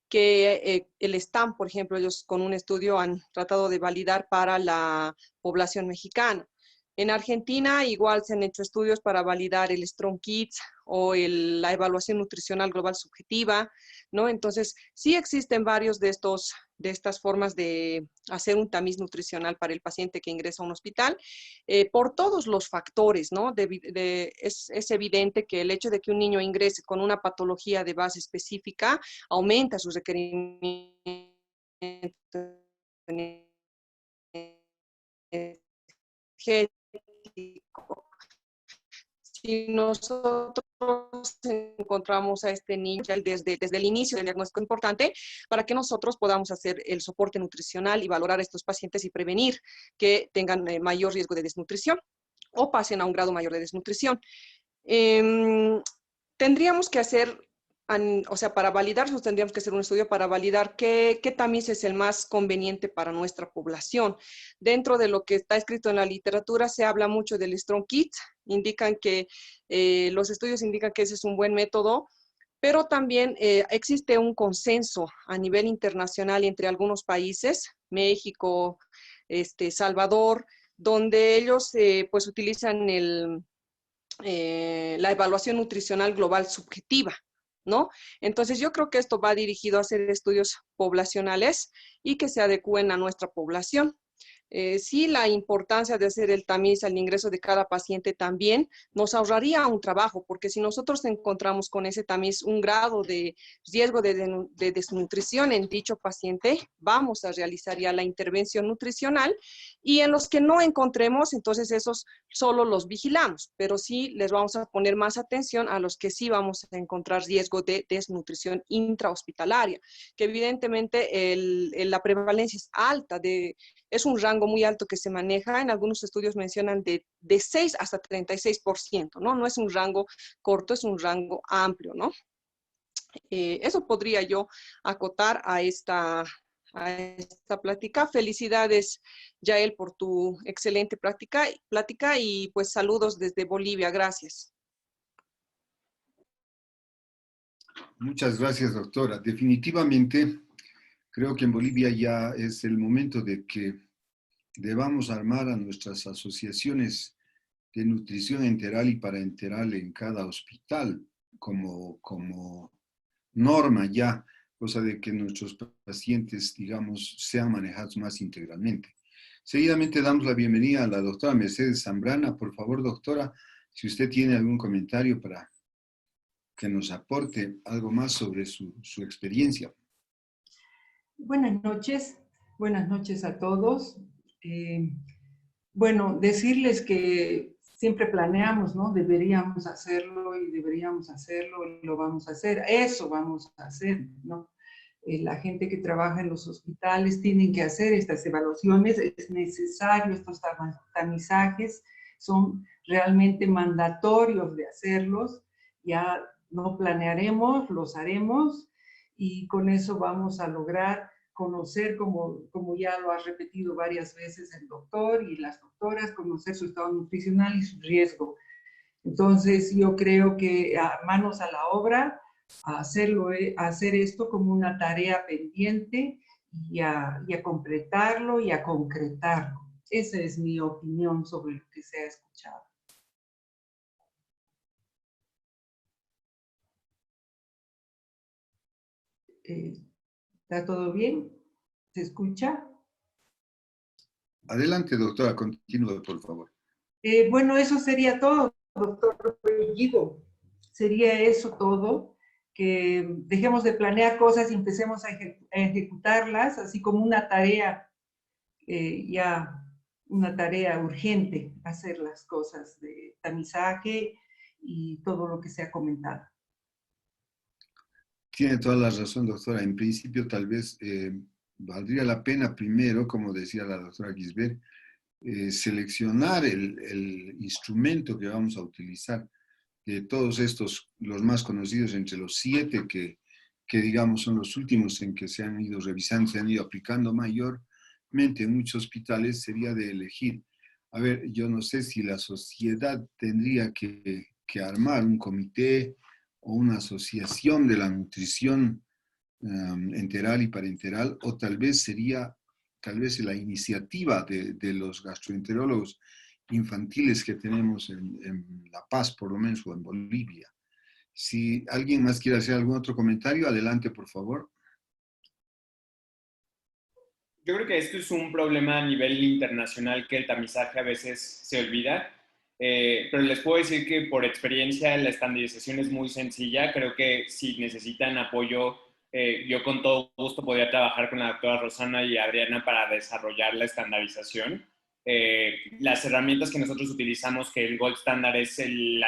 que el STAMP, por ejemplo, ellos con un estudio han tratado de validar para la población mexicana. En Argentina igual se han hecho estudios para validar el StrongKit o la evaluación nutricional global subjetiva, ¿no? Entonces, sí existen varios de estas formas de hacer un tamiz nutricional para el paciente que ingresa a un hospital, por todos los factores, ¿no? Es evidente que el hecho de que un niño ingrese con una patología de base específica aumenta sus requerimientos energéticos. si nosotros encontramos a este niño desde el inicio del diagnóstico importante, para que nosotros podamos hacer el soporte nutricional y valorar a estos pacientes y prevenir que tengan mayor riesgo de desnutrición o pasen a un grado mayor de desnutrición. Tendríamos que hacer, o sea, para validar, tendríamos que hacer un estudio para validar qué tamiz es el más conveniente para nuestra población. Dentro de lo que está escrito en la literatura se habla mucho del Strong Kit, indican que los estudios indican que ese es un buen método, pero también existe un consenso a nivel internacional entre algunos países, México, Salvador, donde ellos pues utilizan la evaluación nutricional global subjetiva, ¿no? Entonces yo creo que esto va dirigido a hacer estudios poblacionales y que se adecúen a nuestra población. Sí, la importancia de hacer el tamiz al ingreso de cada paciente también nos ahorraría un trabajo, porque si nosotros encontramos con ese tamiz un grado de riesgo de desnutrición en dicho paciente, vamos a realizar ya la intervención nutricional, y en los que no encontremos, entonces esos solo los vigilamos, pero sí les vamos a poner más atención a los que sí vamos a encontrar riesgo de desnutrición intrahospitalaria, que evidentemente la prevalencia es alta, es un rango muy alto que se maneja. En algunos estudios mencionan de 6 hasta 36%, ¿no? No es un rango corto, es un rango amplio, ¿no? Eso podría yo acotar a esta plática. Felicidades, Yael, por tu excelente plática y pues saludos desde Bolivia. Gracias. Muchas gracias, doctora. Definitivamente, creo que en Bolivia ya es el momento de que debamos armar a nuestras asociaciones de nutrición enteral y parenteral en cada hospital como norma ya, cosa de que nuestros pacientes, digamos, sean manejados más integralmente. Seguidamente damos la bienvenida a la doctora Mercedes Zambrana. Por favor, doctora, si usted tiene algún comentario para que nos aporte algo más sobre su experiencia. Buenas noches a todos. Bueno, decirles que siempre planeamos, ¿no? Deberíamos hacerlo y deberíamos hacerlo y lo vamos a hacer. Eso vamos a hacer, ¿no? La gente que trabaja en los hospitales tienen que hacer estas evaluaciones. Es necesario, estos tamizajes son realmente mandatorios de hacerlos. Ya no planearemos, los haremos y con eso vamos a lograr conocer, como ya lo ha repetido varias veces el doctor y las doctoras, conocer su estado nutricional y su riesgo. Entonces, yo creo que manos a la obra, a hacer esto como una tarea pendiente y a completarlo y a concretarlo. Esa es mi opinión sobre lo que se ha escuchado. ¿Está todo bien? ¿Se escucha? Adelante, doctora, continúe, por favor. Bueno, eso sería todo, doctor Bellido. Sería eso todo, que dejemos de planear cosas y empecemos a ejecutarlas, así como una tarea, una tarea urgente, hacer las cosas de tamizaje y todo lo que se ha comentado. Tiene toda la razón, doctora. En principio, tal vez valdría la pena primero, como decía la doctora Gisbert, seleccionar el instrumento que vamos a utilizar. De todos estos, los más conocidos entre los 7 que digamos son los últimos en que se han ido revisando, se han ido aplicando mayormente en muchos hospitales, sería de elegir. A ver, yo no sé si la sociedad tendría que armar un comité o una asociación de la nutrición enteral y parenteral, o tal vez sería la iniciativa de los gastroenterólogos infantiles que tenemos en La Paz, por lo menos, o en Bolivia. Si alguien más quiere hacer algún otro comentario, adelante, por favor. Yo creo que esto es un problema a nivel internacional, que el tamizaje a veces se olvida. Pero les puedo decir que por experiencia la estandarización es muy sencilla. Creo que si necesitan apoyo, yo con todo gusto podría trabajar con la doctora Rosana y Adriana para desarrollar la estandarización. Las herramientas que nosotros utilizamos, que el gold standard es el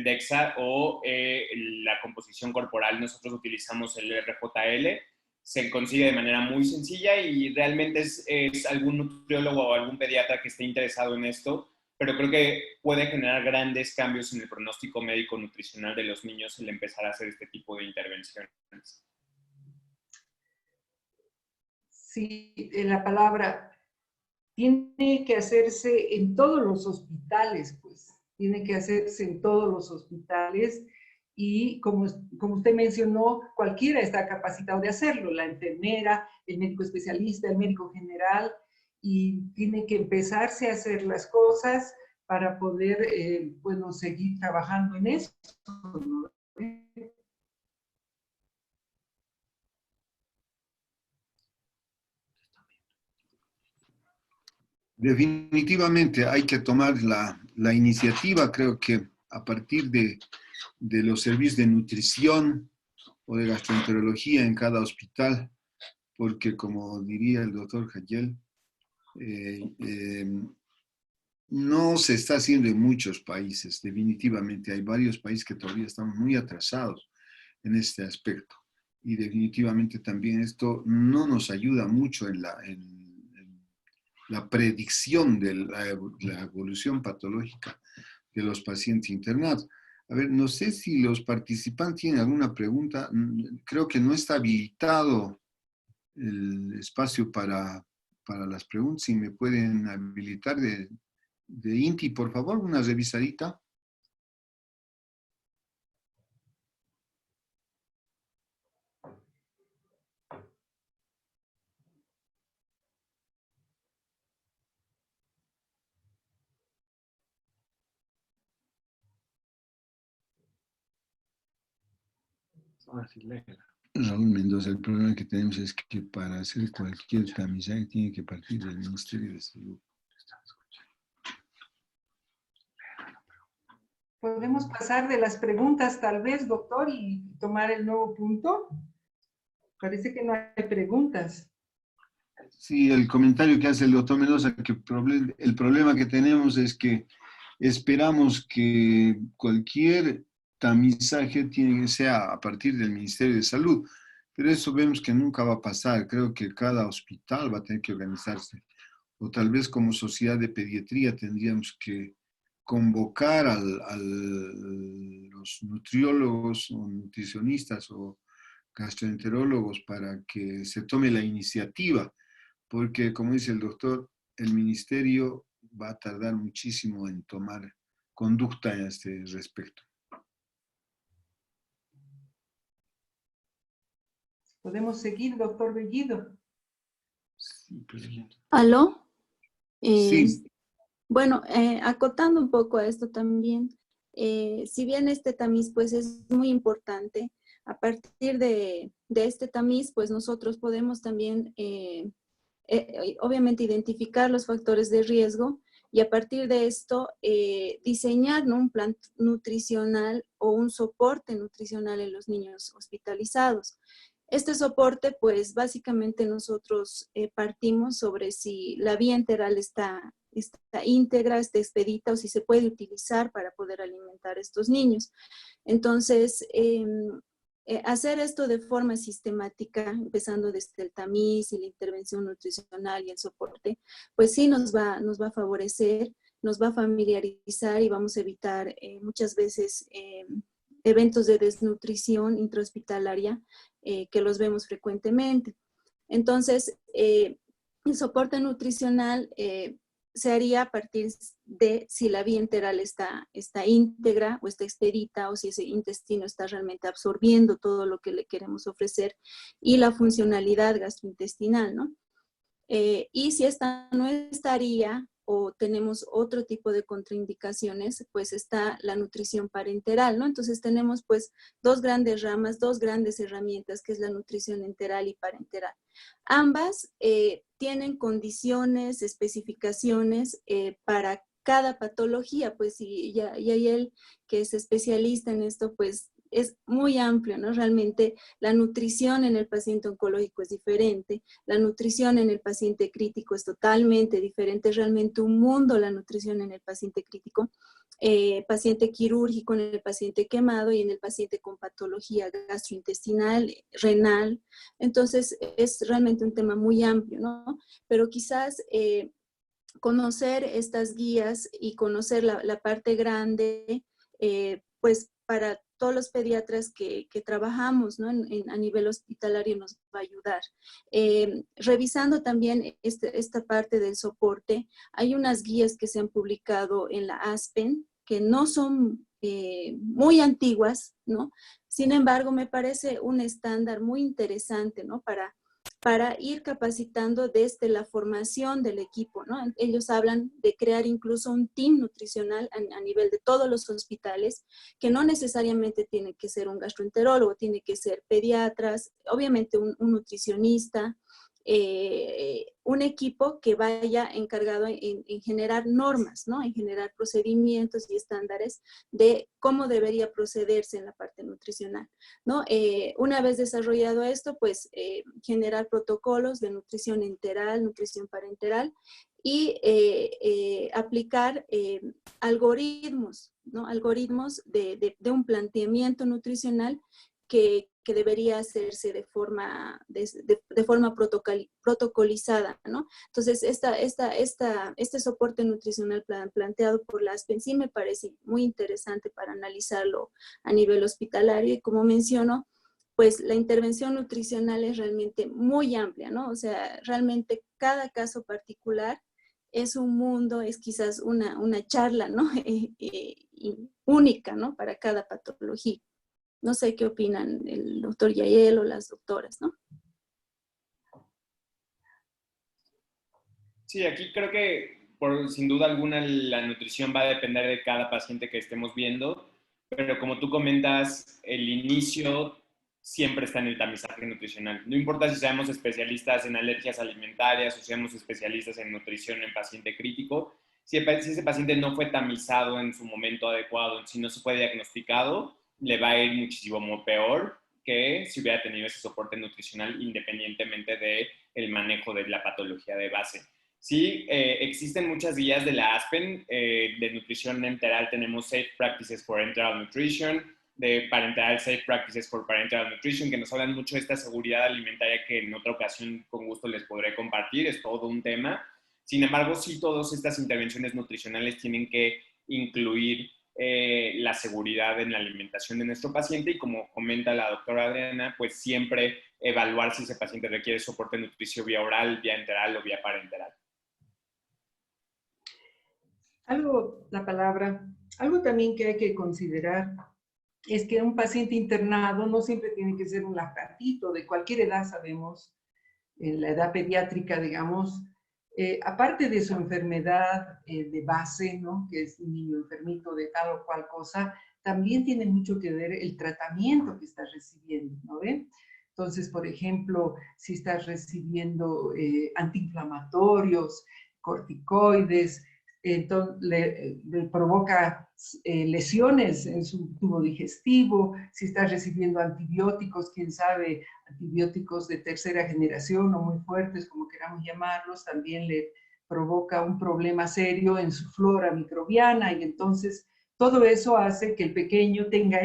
DEXA o la composición corporal, nosotros utilizamos el RJL, se consigue de manera muy sencilla y realmente es algún nutriólogo o algún pediatra que esté interesado en esto, pero creo que puede generar grandes cambios en el pronóstico médico-nutricional de los niños el empezar a hacer este tipo de intervenciones. Sí, la palabra tiene que hacerse en todos los hospitales, pues, tiene que hacerse en todos los hospitales y como usted mencionó, cualquiera está capacitado de hacerlo, la enfermera, el médico especialista, el médico general, y tiene que empezarse a hacer las cosas para poder, bueno, seguir trabajando en eso, ¿no? Definitivamente hay que tomar la iniciativa, creo que a partir de los servicios de nutrición o de gastroenterología en cada hospital, porque como diría el doctor Jayel, no se está haciendo en muchos países, definitivamente. Hay varios países que todavía están muy atrasados en este aspecto. Y definitivamente también esto no nos ayuda mucho en la predicción de la evolución patológica de los pacientes internados. A ver, no sé si los participantes tienen alguna pregunta. Creo que no está habilitado el espacio para las preguntas. Si me pueden habilitar de Inti, por favor, una revisadita. Ahora sí, léela. Raúl Mendoza, el problema que tenemos es que para hacer cualquier tamizaje tiene que partir del Ministerio de Salud. Podemos pasar de las preguntas tal vez, doctor, y tomar el nuevo punto. Parece que no hay preguntas. Sí, el comentario que hace el doctor Mendoza, que el problema que tenemos es que esperamos que cualquier tamizaje sea a partir del Ministerio de Salud, pero eso vemos que nunca va a pasar. Creo que cada hospital va a tener que organizarse, o tal vez como sociedad de pediatría tendríamos que convocar a los nutriólogos o nutricionistas o gastroenterólogos para que se tome la iniciativa, porque como dice el doctor, el ministerio va a tardar muchísimo en tomar conducta a este respecto. Podemos seguir, doctor Bellido. Sí, presidente. ¿Aló? Sí. Bueno, acotando un poco a esto también, si bien este tamiz pues es muy importante, a partir de este tamiz pues nosotros podemos también obviamente identificar los factores de riesgo y a partir de esto diseñar, ¿no?, un plan nutricional o un soporte nutricional en los niños hospitalizados. Este soporte, pues básicamente nosotros partimos sobre si la vía enteral está íntegra, está expedita o si se puede utilizar para poder alimentar a estos niños. Entonces, hacer esto de forma sistemática, empezando desde el tamiz y la intervención nutricional y el soporte, pues sí nos va a favorecer, nos va a familiarizar y vamos a evitar muchas veces eventos de desnutrición intrahospitalaria que los vemos frecuentemente. Entonces, el soporte nutricional se haría a partir de si la vía enteral está íntegra o está expedita o si ese intestino está realmente absorbiendo todo lo que le queremos ofrecer y la funcionalidad gastrointestinal, ¿no? Y si esta no estaría o tenemos otro tipo de contraindicaciones, pues está la nutrición parenteral, ¿no? Entonces tenemos pues dos grandes ramas, dos grandes herramientas, que es la nutrición enteral y parenteral. Ambas tienen condiciones, especificaciones para cada patología, pues y él, que es especialista en esto, pues es muy amplio, ¿no? Realmente la nutrición en el paciente oncológico es diferente, la nutrición en el paciente crítico es totalmente diferente, es realmente un mundo la nutrición en el paciente crítico, paciente quirúrgico, en el paciente quemado y en el paciente con patología gastrointestinal, renal. Entonces es realmente un tema muy amplio, ¿no? Pero quizás conocer estas guías y conocer la parte grande, pues para todos los pediatras que trabajamos, ¿no? a nivel hospitalario nos va a ayudar. Revisando también esta parte del soporte, hay unas guías que se han publicado en la ASPEN, que no son muy antiguas, ¿no? Sin embargo, me parece un estándar muy interesante, ¿no? Para ir capacitando desde la formación del equipo, ¿no? Ellos hablan de crear incluso un team nutricional a nivel de todos los hospitales, que no necesariamente tiene que ser un gastroenterólogo, tiene que ser pediatras, obviamente un nutricionista, un equipo que vaya encargado en generar normas, ¿no? En generar procedimientos y estándares de cómo debería procederse en la parte nutricional, ¿no? Una vez desarrollado esto, pues generar protocolos de nutrición enteral, nutrición parenteral y aplicar algoritmos, ¿no? Algoritmos de un planteamiento nutricional que debería hacerse de forma protocolizada, ¿no? Entonces, este soporte nutricional planteado por la ASPEN sí me parece muy interesante para analizarlo a nivel hospitalario y como menciono, pues la intervención nutricional es realmente muy amplia, ¿no? O sea, realmente cada caso particular es un mundo, es quizás una charla, ¿no? Única, ¿no? Para cada patología. No sé qué opinan el doctor Yael o las doctoras, ¿no? Sí, aquí creo que sin duda alguna la nutrición va a depender de cada paciente que estemos viendo, pero como tú comentas, el inicio siempre está en el tamizaje nutricional. No importa si seamos especialistas en alergias alimentarias o seamos especialistas en nutrición en paciente crítico, si ese paciente no fue tamizado en su momento adecuado, si no se fue diagnosticado, le va a ir muchísimo peor que si hubiera tenido ese soporte nutricional independientemente del manejo de la patología de base. Sí, existen muchas guías de la ASPEN, de nutrición enteral tenemos Safe Practices for Enteral Nutrition, de parenteral Safe Practices for Parenteral Nutrition, que nos hablan mucho de esta seguridad alimentaria que en otra ocasión con gusto les podré compartir, es todo un tema. Sin embargo, sí, todas estas intervenciones nutricionales tienen que incluir la seguridad en la alimentación de nuestro paciente y como comenta la doctora Adriana, pues siempre evaluar si ese paciente requiere soporte nutricio vía oral, vía enteral o vía parenteral. Algo también que hay que considerar es que un paciente internado no siempre tiene que ser un lactantito, de cualquier edad sabemos, en la edad pediátrica, digamos, aparte de su enfermedad de base, ¿no? Que es un niño enfermito de tal o cual cosa, también tiene mucho que ver el tratamiento que está recibiendo, ¿no ven? Entonces, por ejemplo, si estás recibiendo antiinflamatorios, corticoides, entonces le provoca lesiones en su tubo digestivo, si está recibiendo antibióticos, quién sabe, antibióticos de tercera generación o muy fuertes, como queramos llamarlos, también le provoca un problema serio en su flora microbiana y entonces todo eso hace que el pequeño tenga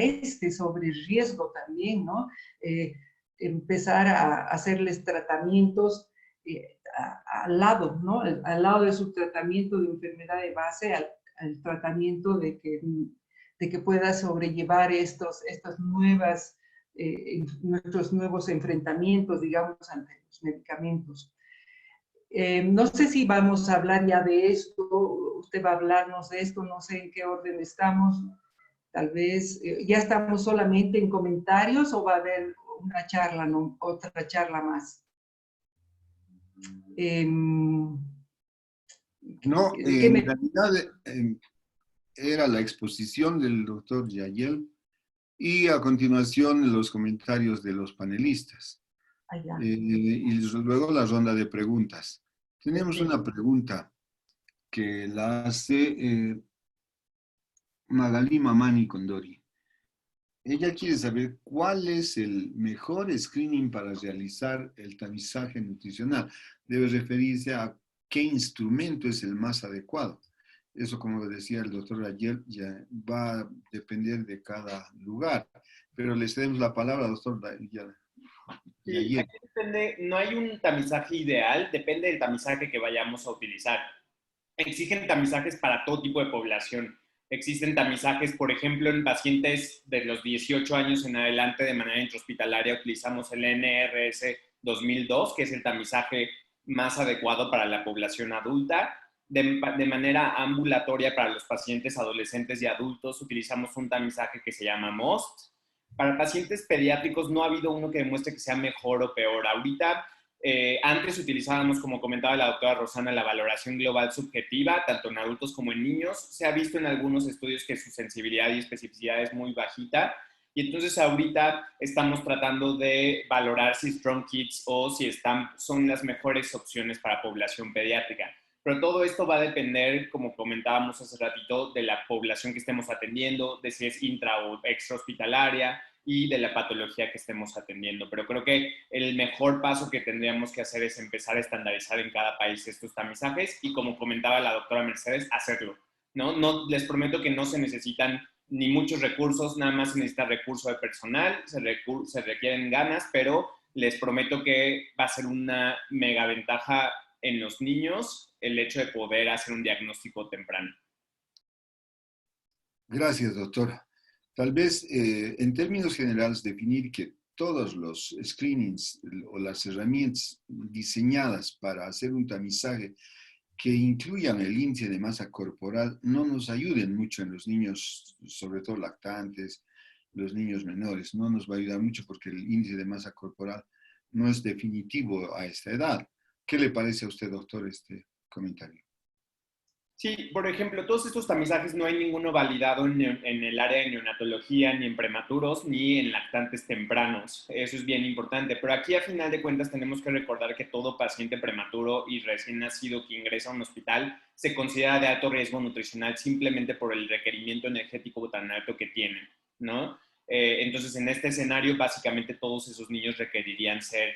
sobre riesgo también, ¿no? Empezar a hacerles tratamientos al lado, ¿no? Al lado de su tratamiento de enfermedad de base, al tratamiento de que pueda sobrellevar nuestros nuevos enfrentamientos, digamos, ante los medicamentos. No sé si vamos a hablar ya de esto, usted va a hablarnos de esto, no sé en qué orden estamos, tal vez ya estamos solamente en comentarios o va a haber una charla, ¿no? Otra charla más. No, en realidad era la exposición del doctor Yael y a continuación los comentarios de los panelistas. Y luego la ronda de preguntas. Tenemos una pregunta que la hace Magali Mamani Condori. ella quiere saber cuál es el mejor screening para realizar el tamizaje nutricional. Debe referirse a qué instrumento es el más adecuado. Eso, como decía el doctor ayer, ya va a depender de cada lugar. Pero le cedemos la palabra, doctor Sí, ayer. aquí depende, no hay un tamizaje ideal, depende del tamizaje que vayamos a utilizar. Exigen tamizajes para todo tipo de población. Existen tamizajes, por ejemplo, en pacientes de los 18 años en adelante de manera intrahospitalaria utilizamos el NRS 2002, que es el tamizaje más adecuado para la población adulta. De manera ambulatoria para los pacientes adolescentes y adultos utilizamos un tamizaje que se llama MOST. Para pacientes pediátricos no ha habido uno que demuestre que sea mejor o peor. Ahorita, antes utilizábamos, como comentaba la doctora Rosana, la valoración global subjetiva, tanto en adultos como en niños. Se ha visto en algunos estudios que su sensibilidad y especificidad es muy bajita. Y entonces ahorita estamos tratando de valorar si Strong Kids o si son las mejores opciones para población pediátrica. Pero todo esto va a depender, como comentábamos hace ratito, de la población que estemos atendiendo, de si es intra o extra hospitalaria y de la patología que estemos atendiendo. Pero creo que el mejor paso que tendríamos que hacer es empezar a estandarizar en cada país estos tamizajes y, como comentaba la doctora Mercedes, hacerlo. No les prometo que no se necesitan ni muchos recursos, nada más se necesita recurso de personal, se requieren ganas, pero les prometo que va a ser una mega ventaja en los niños el hecho de poder hacer un diagnóstico temprano. Gracias, doctor. Tal vez, en términos generales, definir que todos los screenings o las herramientas diseñadas para hacer un tamizaje que incluyan el índice de masa corporal no nos ayuden mucho en los niños, sobre todo lactantes, los niños menores. No nos va a ayudar mucho porque el índice de masa corporal no es definitivo a esta edad. ¿Qué le parece a usted, doctor, este comentario? Sí, por ejemplo, todos estos tamizajes no hay ninguno validado en el área de neonatología, ni en prematuros, ni en lactantes tempranos. Eso es bien importante. Pero aquí, a final de cuentas, tenemos que recordar que todo paciente prematuro y recién nacido que ingresa a un hospital se considera de alto riesgo nutricional simplemente por el requerimiento energético tan alto que tienen, ¿no? Entonces, en este escenario, básicamente todos esos niños requerirían ser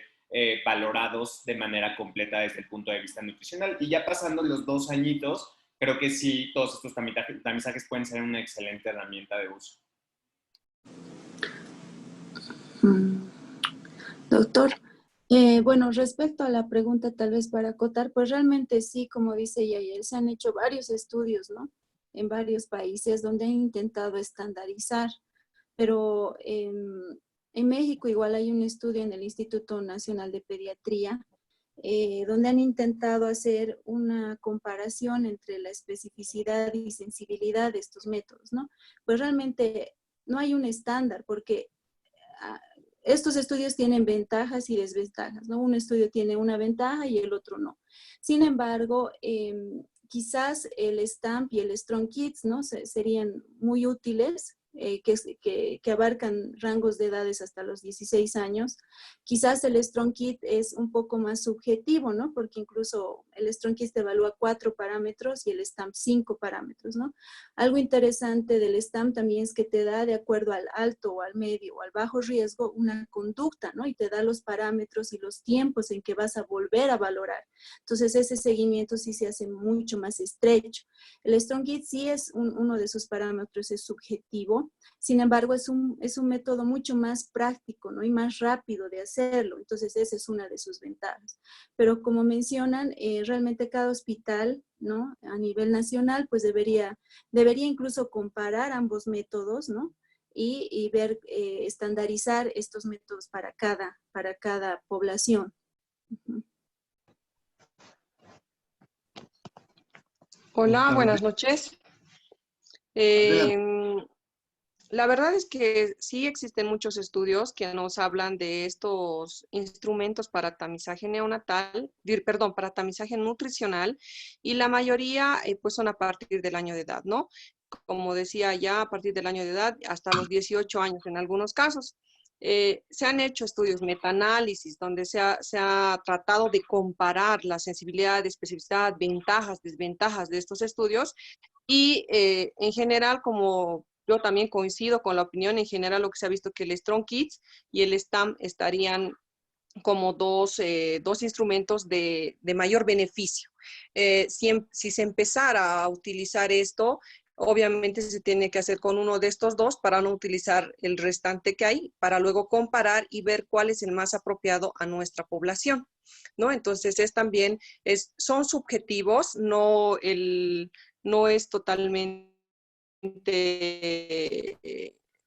valorados de manera completa desde el punto de vista nutricional. Y ya pasando los 2 añitos, creo que sí, todos estos tamizajes pueden ser una excelente herramienta de uso. Doctor, bueno, respecto a la pregunta, tal vez para acotar, pues realmente sí, como dice Yael, se han hecho varios estudios, ¿no? En varios países donde han intentado estandarizar, pero en México igual hay un estudio en el Instituto Nacional de Pediatría, donde han intentado hacer una comparación entre la especificidad y sensibilidad de estos métodos, ¿no? Pues realmente no hay un estándar, porque estos estudios tienen ventajas y desventajas, ¿no? Un estudio tiene una ventaja y el otro no. Sin embargo, quizás el STAMP y el Strong Kids, ¿no? Serían muy útiles, que abarcan rangos de edades hasta los 16 años. Quizás el Strong Kid es un poco más subjetivo, ¿no? Porque incluso el Strong Kid te evalúa 4 parámetros y el STAMP 5 parámetros, ¿no? Algo interesante del STAMP también es que te da, de acuerdo al alto o al medio o al bajo riesgo, una conducta, ¿no? Y te da los parámetros y los tiempos en que vas a volver a valorar. Entonces, ese seguimiento sí se hace mucho más estrecho. El Strong Kid sí es uno de sus parámetros, es subjetivo. Sin embargo, es un método mucho más práctico, ¿no? Y más rápido de hacerlo. Entonces, esa es una de sus ventajas. Pero como mencionan, realmente cada hospital, ¿no? A nivel nacional, pues debería incluso comparar ambos métodos, ¿no? Y ver, estandarizar estos métodos para cada población. Hola, buenas noches. La verdad es que sí existen muchos estudios que nos hablan de estos instrumentos para tamizaje neonatal, para tamizaje nutricional, y la mayoría pues son a partir del año de edad, ¿no? Como decía ya, a partir del año de edad hasta los 18 años en algunos casos. Se han hecho estudios metaanálisis donde se ha tratado de comparar la sensibilidad, especificidad, ventajas, desventajas de estos estudios y en general, como yo también coincido con la opinión en general, lo que se ha visto que el Strong Kids y el STAM estarían como dos instrumentos de mayor beneficio. Si se empezara a utilizar esto, obviamente se tiene que hacer con uno de estos dos para no utilizar el restante que hay, para luego comparar y ver cuál es el más apropiado a nuestra población, ¿no? Entonces son subjetivos, no es totalmente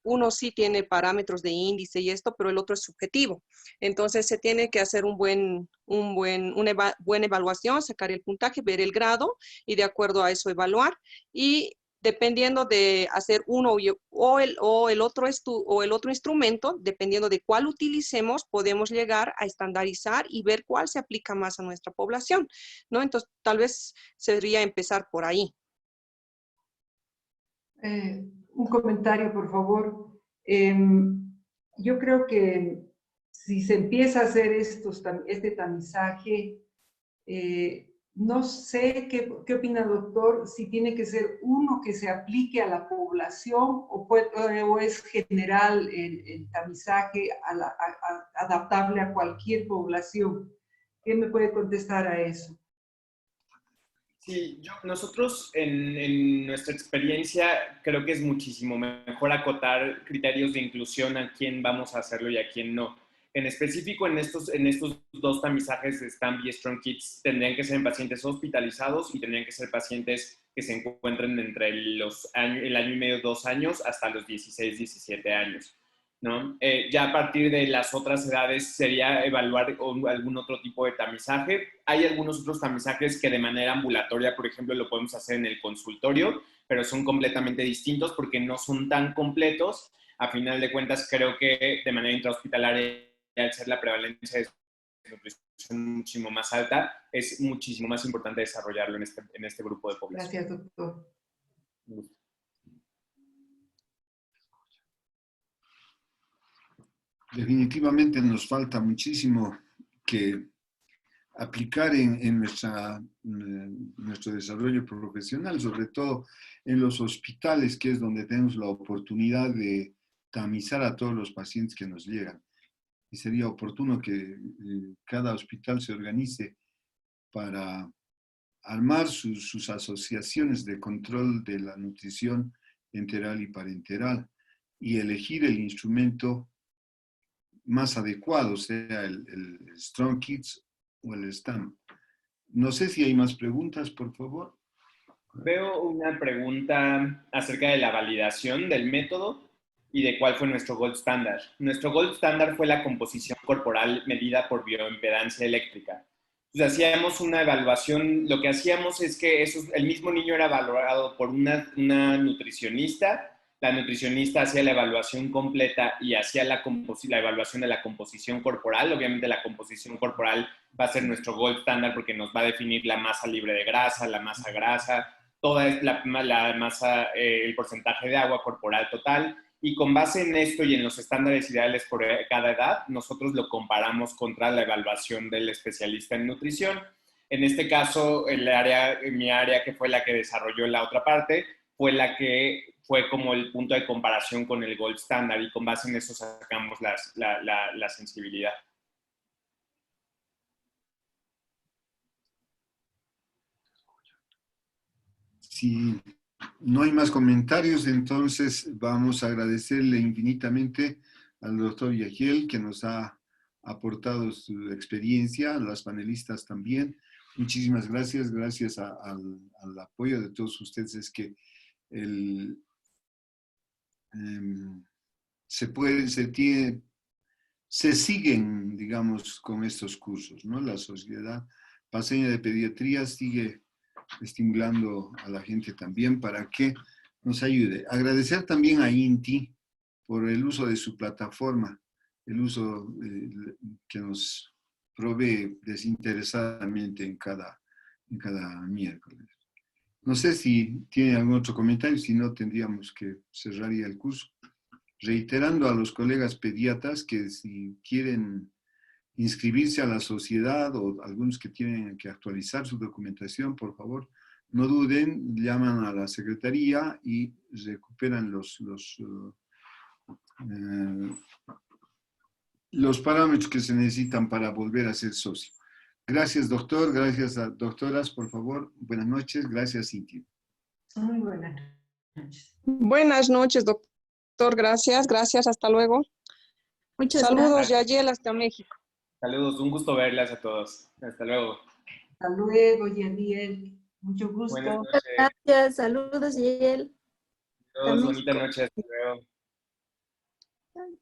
uno sí tiene parámetros de índice y esto, pero el otro es subjetivo. Entonces se tiene que hacer una buena evaluación, sacar el puntaje, ver el grado y de acuerdo a eso evaluar. Y dependiendo de hacer uno o el otro instrumento, dependiendo de cuál utilicemos, podemos llegar a estandarizar y ver cuál se aplica más a nuestra población, ¿no? Entonces tal vez sería empezar por ahí. Un comentario, por favor. Yo creo que si se empieza a hacer este tamizaje, no sé qué opina, doctor, si tiene que ser uno que se aplique a la población o es general el tamizaje adaptable a cualquier población. ¿Qué me puede contestar a eso? Sí, nosotros en nuestra experiencia creo que es muchísimo mejor acotar criterios de inclusión a quién vamos a hacerlo y a quién no. En específico, en estos dos tamizajes de STAMP y Strong Kids tendrían que ser en pacientes hospitalizados y tendrían que ser pacientes que se encuentren entre el año y medio, 2 años, hasta los 16, 17 años, ¿no? Ya a partir de las otras edades sería evaluar algún otro tipo de tamizaje. Hay algunos otros tamizajes que de manera ambulatoria, por ejemplo, lo podemos hacer en el consultorio, pero son completamente distintos porque no son tan completos. A final de cuentas, creo que de manera intrahospitalaria, al ser la prevalencia de nutrición muchísimo más alta, es muchísimo más importante desarrollarlo en este grupo de población. Gracias, doctor. Definitivamente nos falta muchísimo que aplicar en nuestro desarrollo profesional, sobre todo en los hospitales, que es donde tenemos la oportunidad de tamizar a todos los pacientes que nos llegan. Y sería oportuno que cada hospital se organice para armar sus asociaciones de control de la nutrición enteral y parenteral y elegir el instrumento más adecuado, sea el Strong Kids o el STAMP. No sé si hay más preguntas, por favor. Veo una pregunta acerca de la validación del método y de cuál fue nuestro gold standard. Nuestro gold standard fue la composición corporal medida por bioimpedancia eléctrica. Entonces hacíamos una evaluación, lo que hacíamos es que el mismo niño era valorado por una nutricionista. La nutricionista hacía la evaluación completa y hacía la evaluación de la composición corporal. Obviamente la composición corporal va a ser nuestro gold standard porque nos va a definir la masa libre de grasa, la masa grasa, toda la masa, el porcentaje de agua corporal total. Y con base en esto y en los estándares ideales por cada edad, nosotros lo comparamos contra la evaluación del especialista en nutrición. En este caso, mi área, que fue la que desarrolló la otra parte, fue la que fue como el punto de comparación con el gold standard y con base en eso sacamos la sensibilidad. Si no hay más comentarios, entonces vamos a agradecerle infinitamente al doctor Yagiel, que nos ha aportado su experiencia, a las panelistas también. Muchísimas gracias, gracias al apoyo de todos ustedes. Es que se siguen, digamos, con estos cursos, ¿no? La Sociedad Paceña de Pediatría sigue estimulando a la gente también para que nos ayude. Agradecer también a INTI por el uso de su plataforma, el uso que nos provee desinteresadamente en cada miércoles. No sé si tiene algún otro comentario, si no tendríamos que cerrar ya el curso. Reiterando a los colegas pediatras que si quieren inscribirse a la sociedad o algunos que tienen que actualizar su documentación, por favor, no duden, llaman a la secretaría y recuperan los parámetros que se necesitan para volver a ser socio. Gracias, doctor. Gracias a doctoras, por favor. Buenas noches. Gracias, Cintia. Muy buenas noches. Buenas noches, doctor. Gracias, gracias. Hasta luego. Muchas Saludos, gracias. Yayel, hasta México. Saludos, un gusto verlas a todos. Hasta luego. Hasta luego, Yadiel. Mucho gusto. Buenas noches. gracias. Saludos, Yael. Todos, Hasta bonita México. noche. Hasta luego.